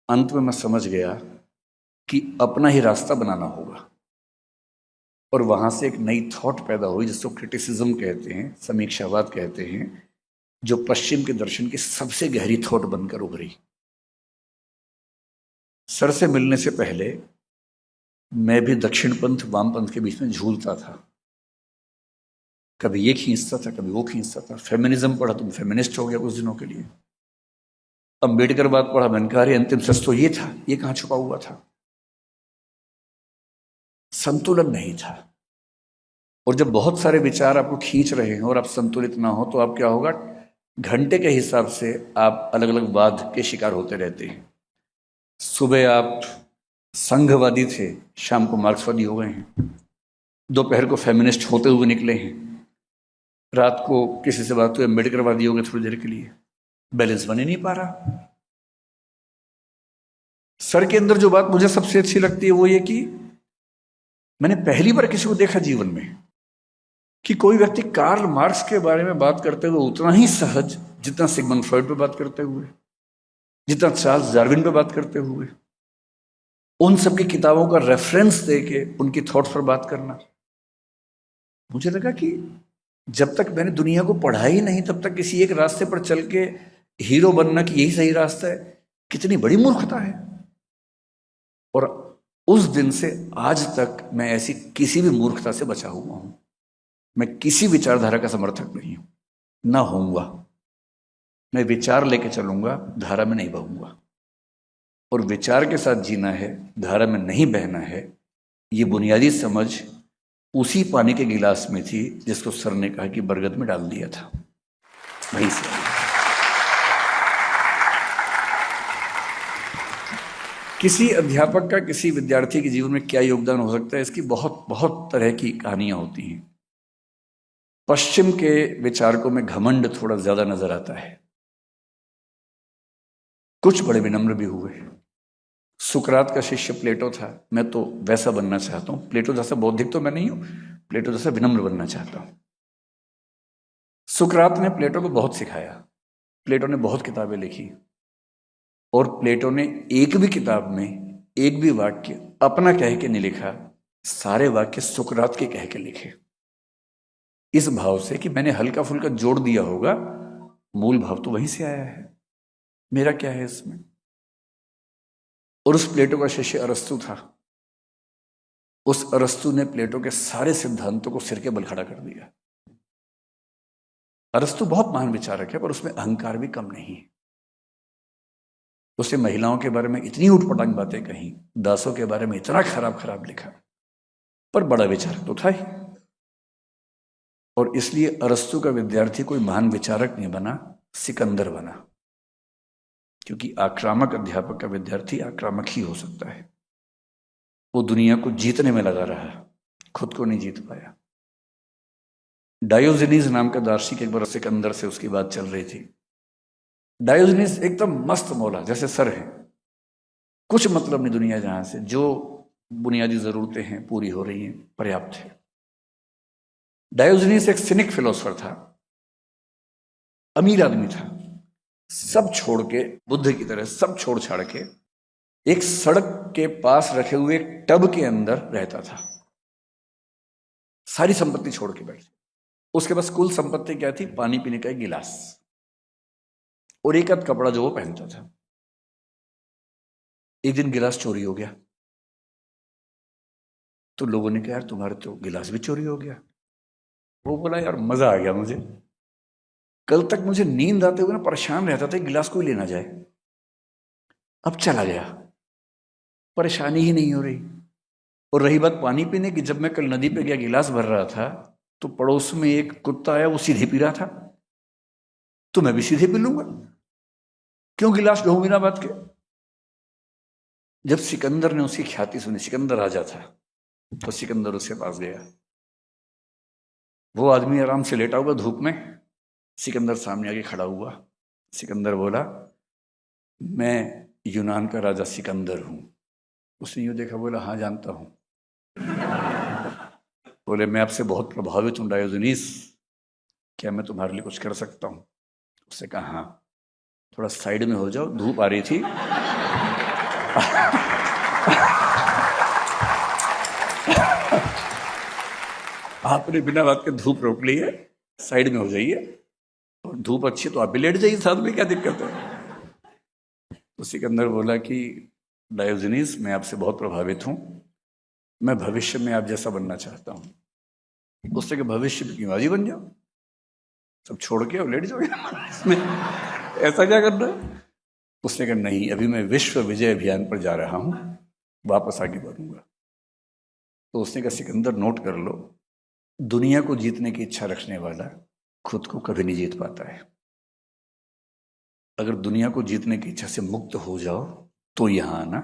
अंत में मैं समझ गया कि अपना ही रास्ता बनाना होगा। और वहां से एक नई थॉट पैदा हुई जिसको क्रिटिसिज्म कहते हैं, समीक्षावाद कहते हैं, जो पश्चिम के दर्शन की सबसे गहरी थॉट बनकर उभरी। सर से मिलने से पहले मैं भी दक्षिणपंथ वामपंथ के बीच में झूलता था, कभी ये खींचता था कभी वो खींचता था। फेमिनिज्म पढ़ा तो फेमिनिस्ट हो गया कुछ दिनों के लिए। अम्बेडकर बात पढ़ा, मैंने कहा अंतिम सच तो ये था, ये कहां छुपा हुआ था। संतुलन नहीं था। और जब बहुत सारे विचार आपको खींच रहे हैं और आप संतुलित ना हो तो आप क्या होगा, घंटे के हिसाब से आप अलग अलग वाद के शिकार होते रहते हैं। सुबह आप संघवादी थे, शाम को मार्क्सवादी हो गए हैं, दोपहर को फेमिनिस्ट होते हुए निकले हैं, रात को किसी से बात हुई अम्बेडकरवादी हो गए थोड़ी देर के लिए। बैलेंस बन ही नहीं पा रहा। सर के अंदर जो बात मुझे सबसे अच्छी लगती है वो ये कि मैंने पहली बार किसी को देखा जीवन में कि कोई व्यक्ति कार्ल मार्क्स के बारे में बात करते हुए उतना ही सहज जितना सिगमंड फ्रॉइड पे बात करते हुए, जितना चार्ल्स डार्विन पे बात करते हुए, उन सबकी किताबों का रेफरेंस देके उनकी थॉट्स पर बात करना। मुझे लगा कि जब तक मैंने दुनिया को पढ़ा ही नहीं तब तक किसी एक रास्ते पर चल के हीरो बनना कि यही सही रास्ता है, कितनी बड़ी मूर्खता है। और उस दिन से आज तक मैं ऐसी किसी भी मूर्खता से बचा हुआ हूं। मैं किसी विचारधारा का समर्थक नहीं हूं, ना होऊंगा। मैं विचार लेके चलूंगा, धारा में नहीं बहूंगा। और विचार के साथ जीना है, धारा में नहीं बहना है। ये बुनियादी समझ उसी पानी के गिलास में थी जिसको सर ने कहा कि बरगद में डाल दिया था, वहीं से। किसी अध्यापक का किसी विद्यार्थी के जीवन में क्या योगदान हो सकता है, इसकी बहुत बहुत तरह की कहानियां होती हैं। पश्चिम के विचारकों में घमंड थोड़ा ज्यादा नजर आता है, कुछ बड़े विनम्र भी हुए। सुकरात का शिष्य प्लेटो था, मैं तो वैसा बनना चाहता हूं। प्लेटो जैसा बौद्धिक तो मैं नहीं हूं, प्लेटो जैसा विनम्र बनना चाहता हूं। सुकरात ने प्लेटो को बहुत सिखाया, प्लेटो ने बहुत किताबें लिखी, और प्लेटो ने एक भी किताब में एक भी वाक्य अपना कह के नहीं लिखा, सारे वाक्य सुकरात के कह के लिखे। इस भाव से कि मैंने हल्का फुल्का जोड़ दिया होगा, मूल भाव तो वहीं से आया है, मेरा क्या है इसमें। और उस प्लेटो का शिष्य अरस्तु था। उस अरस्तु ने प्लेटो के सारे सिद्धांतों को सिर के बल खड़ा कर दिया। अरस्तु बहुत महान विचारक है, पर उसमें अहंकार भी कम नहीं है। उसे महिलाओं के बारे में इतनी उठपटांग बातें कही, दासों के बारे में इतना खराब खराब लिखा, पर बड़ा विचारक तो था ही। और इसलिए अरस्तु का विद्यार्थी कोई महान विचारक नहीं बना, सिकंदर बना। क्योंकि आक्रामक अध्यापक का विद्यार्थी आक्रामक ही हो सकता है। वो दुनिया को जीतने में लगा रहा, खुद को नहीं जीत पाया। डायोजनीज नाम का दार्शनिक एक बार सिकंदर से उसकी बात चल रही थी। डायोजनीज एकदम मस्त मौला, जैसे सर है, कुछ मतलब नहीं दुनिया जहां से, जो बुनियादी जरूरतें हैं पूरी हो रही हैं, पर्याप्त है। डायोजनीज एक सिनिक फिलोसफर था, अमीर आदमी था, सब छोड़ के, बुद्ध की तरह सब छोड़ छाड़ के एक सड़क के पास रखे हुए एक टब के अंदर रहता था, सारी संपत्ति छोड़ के बैठ। उसके पास कुल संपत्ति क्या थी? पानी पीने का एक गिलास और एक आध कपड़ा जो वो पहनता था। एक दिन गिलास चोरी हो गया, तो लोगों ने कहा यार तुम्हारे तो गिलास भी चोरी हो गया। वो बोला यार मजा आ गया मुझे, कल तक मुझे नींद आते हुए ना परेशान रहता था गिलास कोई लेना जाए, अब चला गया, परेशानी ही नहीं हो रही। और रही बात पानी पीने की, जब मैं कल नदी पे गया गिलास भर रहा था तो पड़ोस में एक कुत्ता आया, वो सीधे पी रहा था, तो मैं भी सीधे पी लूंगा, क्यों गिलास ढो बिना बात के। जब सिकंदर ने उसकी ख्याति सुनी, सिकंदर राजा था, तो सिकंदर उसके पास गया। वो आदमी आराम से लेटा हुआ धूप में, सिकंदर सामने आके खड़ा हुआ। सिकंदर बोला मैं यूनान का राजा सिकंदर हूं। उसने यूं देखा, बोला हाँ जानता हूं। बोले मैं आपसे बहुत प्रभावित हूं डायोजनीस, क्या मैं तुम्हारे लिए कुछ कर सकता हूं? उसने कहा हाँ, थोड़ा साइड में हो जाओ, धूप आ रही थी। आपने बिना बात के धूप रोक ली है, साइड में हो जाइए, और धूप अच्छी तो आप भी लेट जाइए साथ में, क्या दिक्कत है? तो सिकंदर बोला कि डायोजनीस मैं आपसे बहुत प्रभावित हूं, मैं भविष्य में आप जैसा बनना चाहता हूं। उससे कि भविष्य में क्यों, आज ही बन जाओ, सब छोड़ के और लेट जाओ इसमें, ऐसा क्या करना है? उसने कहा नहीं, अभी मैं विश्व विजय अभियान पर जा रहा हूं, वापस आगे बढ़ूंगा। तो उसने कहा सिकंदर नोट कर लो, दुनिया को जीतने की इच्छा रखने वाला खुद को कभी नहीं जीत पाता है। अगर दुनिया को जीतने की इच्छा से मुक्त हो जाओ तो यहां आना।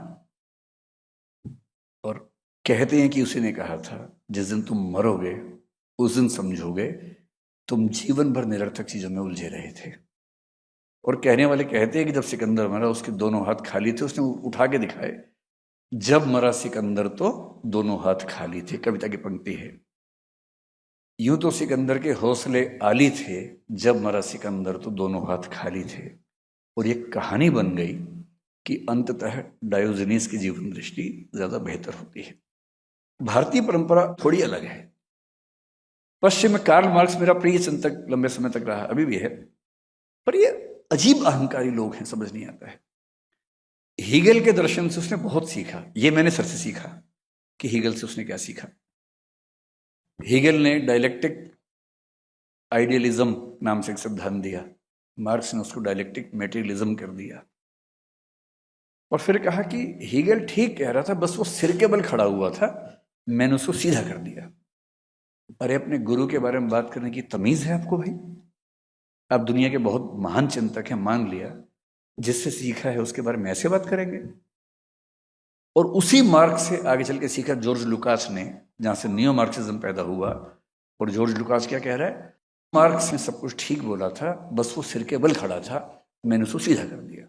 और कहते हैं कि उसी ने कहा था जिस दिन तुम मरोगे उस दिन समझोगे तुम जीवन भर निरर्थक चीजों में उलझे रहे थे। और कहने वाले कहते हैं कि जब सिकंदर मरा उसके दोनों हाथ खाली थे, उसने उठा के दिखाए, जब मरा सिकंदर तो दोनों हाथ खाली थे। कविता की पंक्ति है। यूं तो सिकंदर के हौसले आली थे, जब मरा सिकंदर तो दोनों हाथ खाली थे। और ये कहानी बन गई कि अंततः डायोजनीस की जीवन दृष्टि ज्यादा बेहतर होती है। भारतीय परंपरा थोड़ी अलग है। पश्चिम में कार्ल मार्क्स मेरा प्रिय चिंतक लंबे समय तक रहा, अभी भी है, पर ये अजीब अहंकारी लोग हैं, समझ नहीं आता है। हीगल के दर्शन से उसने बहुत सीखा, ये मैंने सर से सीखा कि हीगल से उसने क्या सीखा। हीगल ने डायलेक्टिक आइडियलिज्म नाम से एक सिद्धांत दिया, मार्क्स ने उसको डायलेक्टिक मेटेरियलिज्म कर दिया। और फिर कहा कि हीगल ठीक कह रहा था, बस वो सिर के बल खड़ा हुआ था, मैंने उसको सीधा कर दिया। अरे अपने गुरु के बारे में बात करने की तमीज है आपको भाई? आप दुनिया के बहुत महान चिंतक हैं, मान लिया, जिससे सीखा है उसके बारे में ऐसे बात करेंगे? और उसी मार्क्स से आगे चल के सीखा जॉर्ज लुकास ने, जहां से नियो मार्क्सिज्म पैदा हुआ। और जॉर्ज लुकास क्या कह रहा है? मार्क्स ने सब कुछ ठीक बोला था, बस वो सिर के बल खड़ा था, मैंने उसको सीधा कर दिया।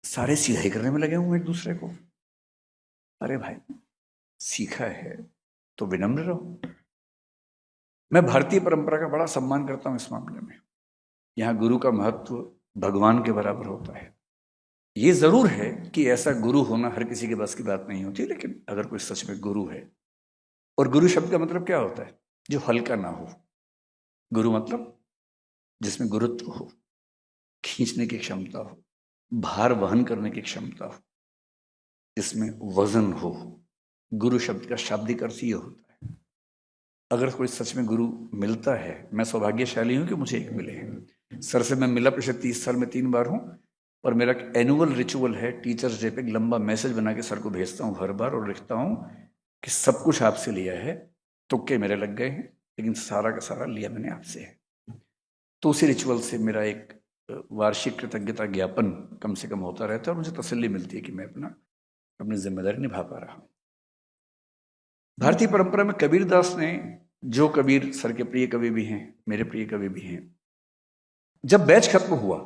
सारे सीधा ही करने में लगे हुए एक दूसरे को। अरे भाई सीखा है तो विनम्र रहो। मैं भारतीय परंपरा का बड़ा सम्मान करता हूं इस मामले में। यहाँ गुरु का महत्व भगवान के बराबर होता है। ये जरूर है कि ऐसा गुरु होना हर किसी के बस की बात नहीं होती, लेकिन अगर कोई सच में गुरु है, और गुरु शब्द का मतलब क्या होता है? जो हल्का ना हो। गुरु मतलब जिसमें गुरुत्व हो, खींचने की क्षमता हो, भार वहन करने की क्षमता हो, जिसमें वजन हो। गुरु शब्द का शाब्दिक अर्थ ये होता है। अगर कोई सच में गुरु मिलता है, मैं सौभाग्यशाली हूं कि मुझे एक मिले हैं। सर से मैं मिला पिछले 30 साल में 3 बार हूं, और मेरा एनुअल रिचुअल है, टीचर्स डे पे एक लंबा मैसेज बना के सर को भेजता हूं हर बार, और लिखता हूं कि सब कुछ आपसे लिया है, तुक्के मेरे लग गए हैं, लेकिन सारा का सारा लिया मैंने आपसे है। तो उसी रिचुअल से मेरा एक वार्षिक कृतज्ञता ज्ञापन कम से कम होता रहता है, और मुझे तसल्ली मिलती है कि मैं अपनी जिम्मेदारी निभा पा रहा हूं। भारतीय परंपरा में कबीरदास ने जो कबीर सर के प्रिय कवि भी हैं, मेरे प्रिय कवि भी हैं, जब बैच खत्म हुआ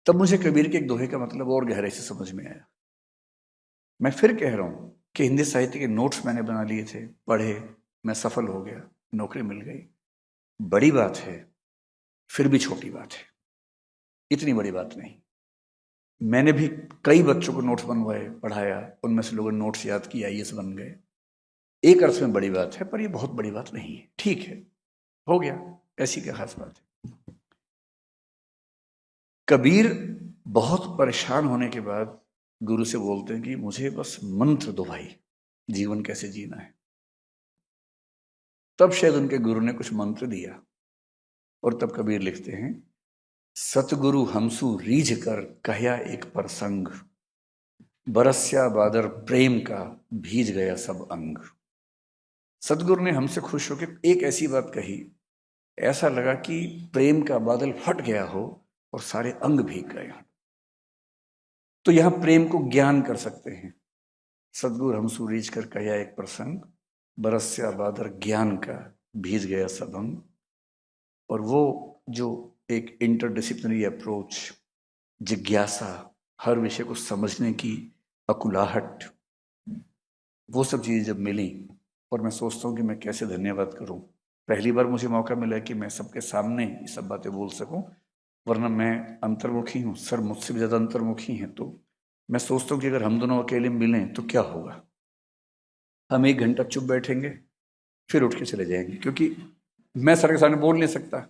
तब मुझे कबीर के एक दोहे का मतलब और गहराई से समझ में आया। मैं फिर कह रहा हूं कि हिंदी साहित्य के नोट्स मैंने बना लिए थे, पढ़े, मैं सफल हो गया, नौकरी मिल गई, बड़ी बात है, फिर भी छोटी बात है, इतनी बड़ी बात नहीं। मैंने भी कई बच्चों को नोट्स बनवाए, पढ़ाया, उनमें से लोगों ने नोट्स याद किए, आईएएस बन गए। एक अर्थ में बड़ी बात है, पर यह बहुत बड़ी बात नहीं है। ठीक है, हो गया, ऐसी क्या खास बात है। कबीर बहुत परेशान होने के बाद गुरु से बोलते हैं कि मुझे बस मंत्र दो भाई, जीवन कैसे जीना है। तब शायद उनके गुरु ने कुछ मंत्र दिया और तब कबीर लिखते हैं, सतगुरु हमसु रीझ कर कहया एक प्रसंग, बरस्या बादर प्रेम का भीज गया सब अंग। सतगुरु ने हमसे खुश होकर एक ऐसी बात कही, ऐसा लगा कि प्रेम का बादल फट गया हो और सारे अंग भीग गए। तो यहां प्रेम को ज्ञान कर सकते हैं। सतगुरु हमसु रीझ कर कहया एक प्रसंग, बरस्या बादर ज्ञान का भीज गया सब अंग। और वो जो एक इंटरडिसिप्लिनरी अप्रोच, जिज्ञासा, हर विषय को समझने की अकुलाहट, वो सब चीज़ें जब मिली, और मैं सोचता हूँ कि मैं कैसे धन्यवाद करूँ। पहली बार मुझे मौका मिला कि मैं सबके सामने ये सब बातें बोल सकूं, वरना मैं अंतर्मुखी हूँ, सर मुझसे भी ज़्यादा अंतर्मुखी हैं। तो मैं सोचता हूँ कि अगर हम दोनों अकेले मिलें तो क्या होगा। हम 1 घंटा चुप बैठेंगे, फिर उठ के चले जाएंगे, क्योंकि मैं सर के सामने बोल नहीं सकता,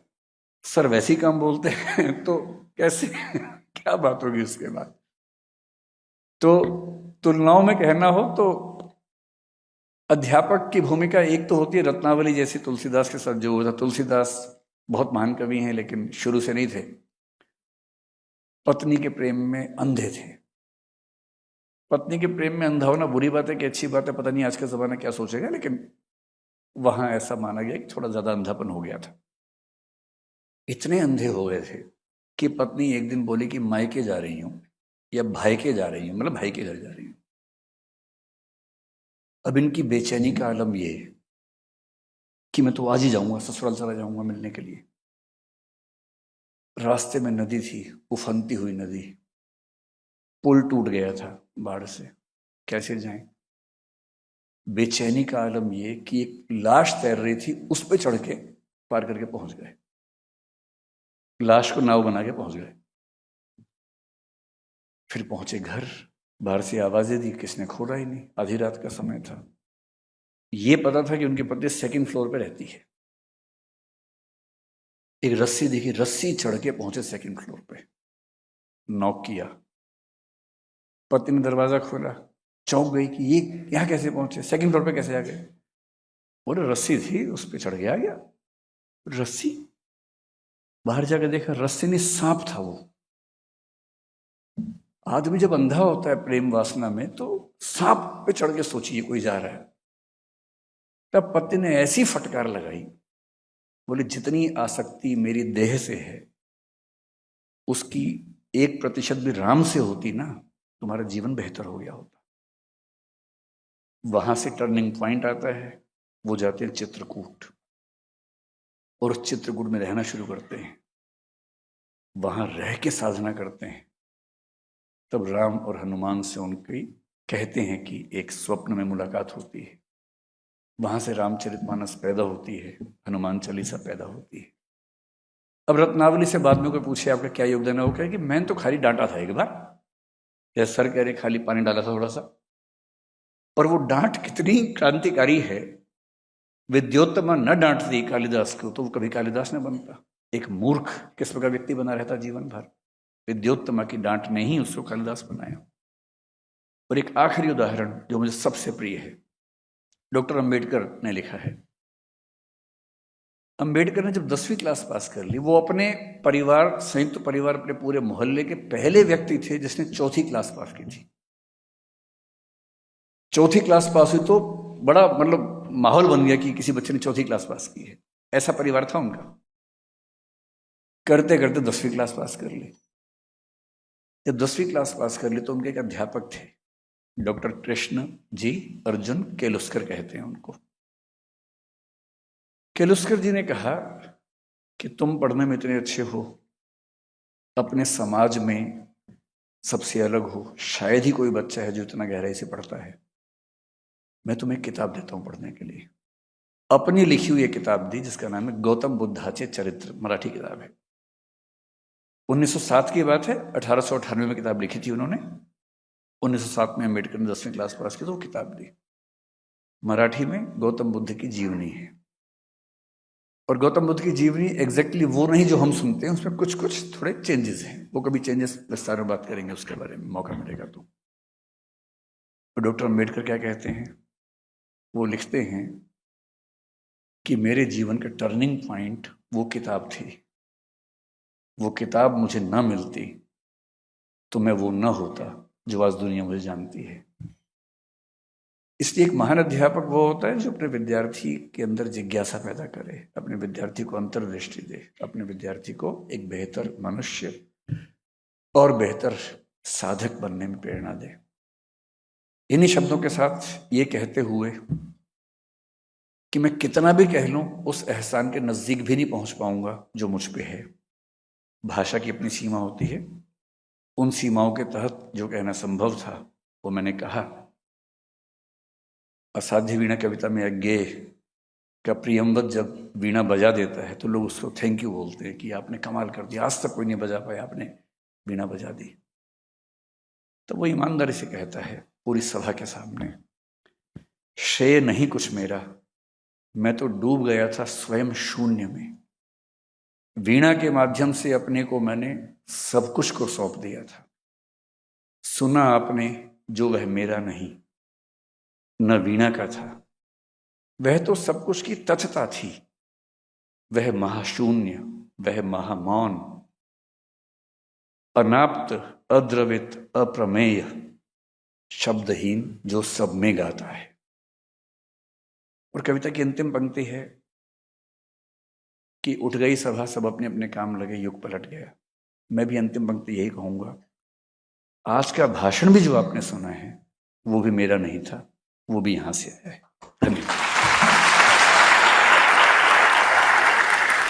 सर वैसे ही काम बोलते हैं, तो कैसे क्या बात होगी उसके बाद। तो तुलनाओं में कहना हो तो अध्यापक की भूमिका एक तो होती है रत्नावली जैसी, तुलसीदास के साथ जो हुआ था। तुलसीदास बहुत महान कवि हैं, लेकिन शुरू से नहीं थे, पत्नी के प्रेम में अंधे थे। पत्नी के प्रेम में अंधा होना बुरी बात है कि अच्छी बात है, पता नहीं आज का जमाना क्या सोचेगा, लेकिन वहां ऐसा माना गया कि थोड़ा ज्यादा अंधापन हो गया था। इतने अंधे हो गए थे कि पत्नी एक दिन बोली कि मायके जा रही हूं या भाई के जा रही हूं, मतलब भाई के घर जा रही हूं। अब इनकी बेचैनी का आलम ये कि मैं तो आज ही जाऊंगा, ससुराल चला जाऊंगा मिलने के लिए। रास्ते में नदी थी, उफनती हुई नदी, पुल टूट गया था बाढ़ से, कैसे जाएं। बेचैनी का आलम ये कि एक लाश तैर रही थी, उस पर चढ़ के पार करके पहुंच गए, लाश को नाव बना के पहुंच गए। फिर पहुंचे घर, बाहर से आवाजें दी, किसने खोला ही नहीं, आधी रात का समय था। ये पता था कि उनकी पत्नी 2nd फ्लोर पे रहती है। एक रस्सी दिखी, रस्सी चढ़ के पहुंचे 2nd फ्लोर पे, नॉक किया, पत्नी ने दरवाजा खोला, चौंक गई कि ये यहां कैसे पहुंचे, 2nd फ्लोर पे कैसे आ गए। बोले रस्सी थी, उस पर चढ़ गया गया। रस्सी, बाहर जाकर देखा रस्सी नहीं, सांप था वो। आदमी जब अंधा होता है प्रेम वासना में, तो सांप पे चढ़ के सोचिए कोई जा रहा है। तब पति ने ऐसी फटकार लगाई, बोले जितनी आसक्ति मेरी देह से है, उसकी 1% भी राम से होती ना, तुम्हारा जीवन बेहतर हो गया होता। वहां से टर्निंग पॉइंट आता है, वो जाते हैं चित्रकूट, और उस चित्रकूट में रहना शुरू करते हैं, वहां रह के साधना करते हैं। तब राम और हनुमान से उनकी कहते हैं कि एक स्वप्न में मुलाकात होती है, वहां से रामचरितमानस पैदा होती है, हनुमान चालीसा पैदा होती है। अब रत्नावली से बाद में कोई पूछे आपका क्या योगदान है, वो कहे कि मैंने तो खाली डांटा था एक बार, या सर कह रहे खाली पानी डाला था थोड़ा सा। पर वो डांट कितनी क्रांतिकारी है। विद्योत्तमा न डांटती कालिदास को तो वो कभी कालिदास न बनता। एक मूर्ख किस प्रकार व्यक्ति बना रहता जीवन भर, विद्योत्तमा की डांट ने ही उसको कालिदास बनाया। और एक आखिरी उदाहरण जो मुझे सबसे प्रिय है, डॉक्टर अंबेडकर ने लिखा है। अंबेडकर ने जब 10वीं क्लास पास कर ली, वो अपने परिवार, संयुक्त परिवार, अपने पूरे मोहल्ले के पहले व्यक्ति थे जिसने 4थी क्लास पास की थी। 4थी क्लास पास हुई तो बड़ा मतलब माहौल बन गया कि किसी बच्चे ने 4थी क्लास पास की है, ऐसा परिवार था उनका। करते करते 10वीं क्लास पास कर ली। जब 10वीं क्लास पास कर ली तो उनके एक अध्यापक थे, डॉक्टर कृष्ण जी अर्जुन केलुस्कर कहते हैं उनको। किर्लोस्कर जी ने कहा कि तुम पढ़ने में इतने अच्छे हो, अपने समाज में सबसे अलग हो, शायद ही कोई बच्चा है जो इतना गहराई से पढ़ता है। मैं तुम्हें एक किताब देता हूं पढ़ने के लिए। अपनी लिखी हुई एक किताब दी जिसका नाम है गौतम बुद्धाचे चरित्र, मराठी किताब है। 1907 की बात है, 1898 में किताब लिखी थी उन्होंने। 1907 में अम्बेडकर ने 10वीं क्लास पास की तो वो किताब दी। मराठी में गौतम बुद्ध की जीवनी है। और गौतम बुद्ध की जीवनी एग्जैक्टली वो नहीं जो हम सुनते हैं, उसमें कुछ कुछ थोड़े चेंजेस हैं। वो कभी चेंजेस विस्तार में बात करेंगे उसके बारे में, मौका मिलेगा तो। डॉक्टर अम्बेडकर क्या कहते हैं? वो लिखते हैं कि मेरे जीवन का टर्निंग पॉइंट वो किताब थी। वो किताब मुझे ना मिलती तो मैं वो ना होता जो आज दुनिया मुझे जानती है। इसलिए एक महान अध्यापक वो होता है जो अपने विद्यार्थी के अंदर जिज्ञासा पैदा करे, अपने विद्यार्थी को अंतर्दृष्टि दे, अपने विद्यार्थी को एक बेहतर मनुष्य और बेहतर साधक बनने में प्रेरणा दे। इन्हीं शब्दों के साथ ये कहते हुए कि मैं कितना भी कह लूं उस एहसान के नजदीक भी नहीं पहुंच पाऊंगा जो मुझ पे है। भाषा की अपनी सीमा होती है, उन सीमाओं के तहत जो कहना संभव था वो मैंने कहा। असाध्य वीणा कविता में अज्ञेय का प्रियंवत जब वीणा बजा देता है तो लोग उसको थैंक यू बोलते हैं कि आपने कमाल कर दिया, आज तक कोई नहीं बजा पाया, आपने वीणा बजा दी। तो वो ईमानदारी से कहता है पूरी सभा के सामने, श्रेय नहीं कुछ मेरा, मैं तो डूब गया था स्वयं शून्य में। वीणा के माध्यम से अपने को मैंने सब कुछ को सौंप दिया था। सुना आपने जो वह मेरा नहीं, न वीणा का था, वह तो सब कुछ की तथता थी। वह महाशून्य, वह महामौन, अनाप्त, अद्रवित, अप्रमेय, शब्दहीन जो सब में गाता है। और कविता की अंतिम पंक्ति है कि उठ गई सभा, सब अपने अपने काम लगे, युग पलट गया। मैं भी अंतिम पंक्ति यही कहूंगा, आज का भाषण भी जो आपने सुना है वो भी मेरा नहीं था, वो भी यहां से आया है। धन्यवाद।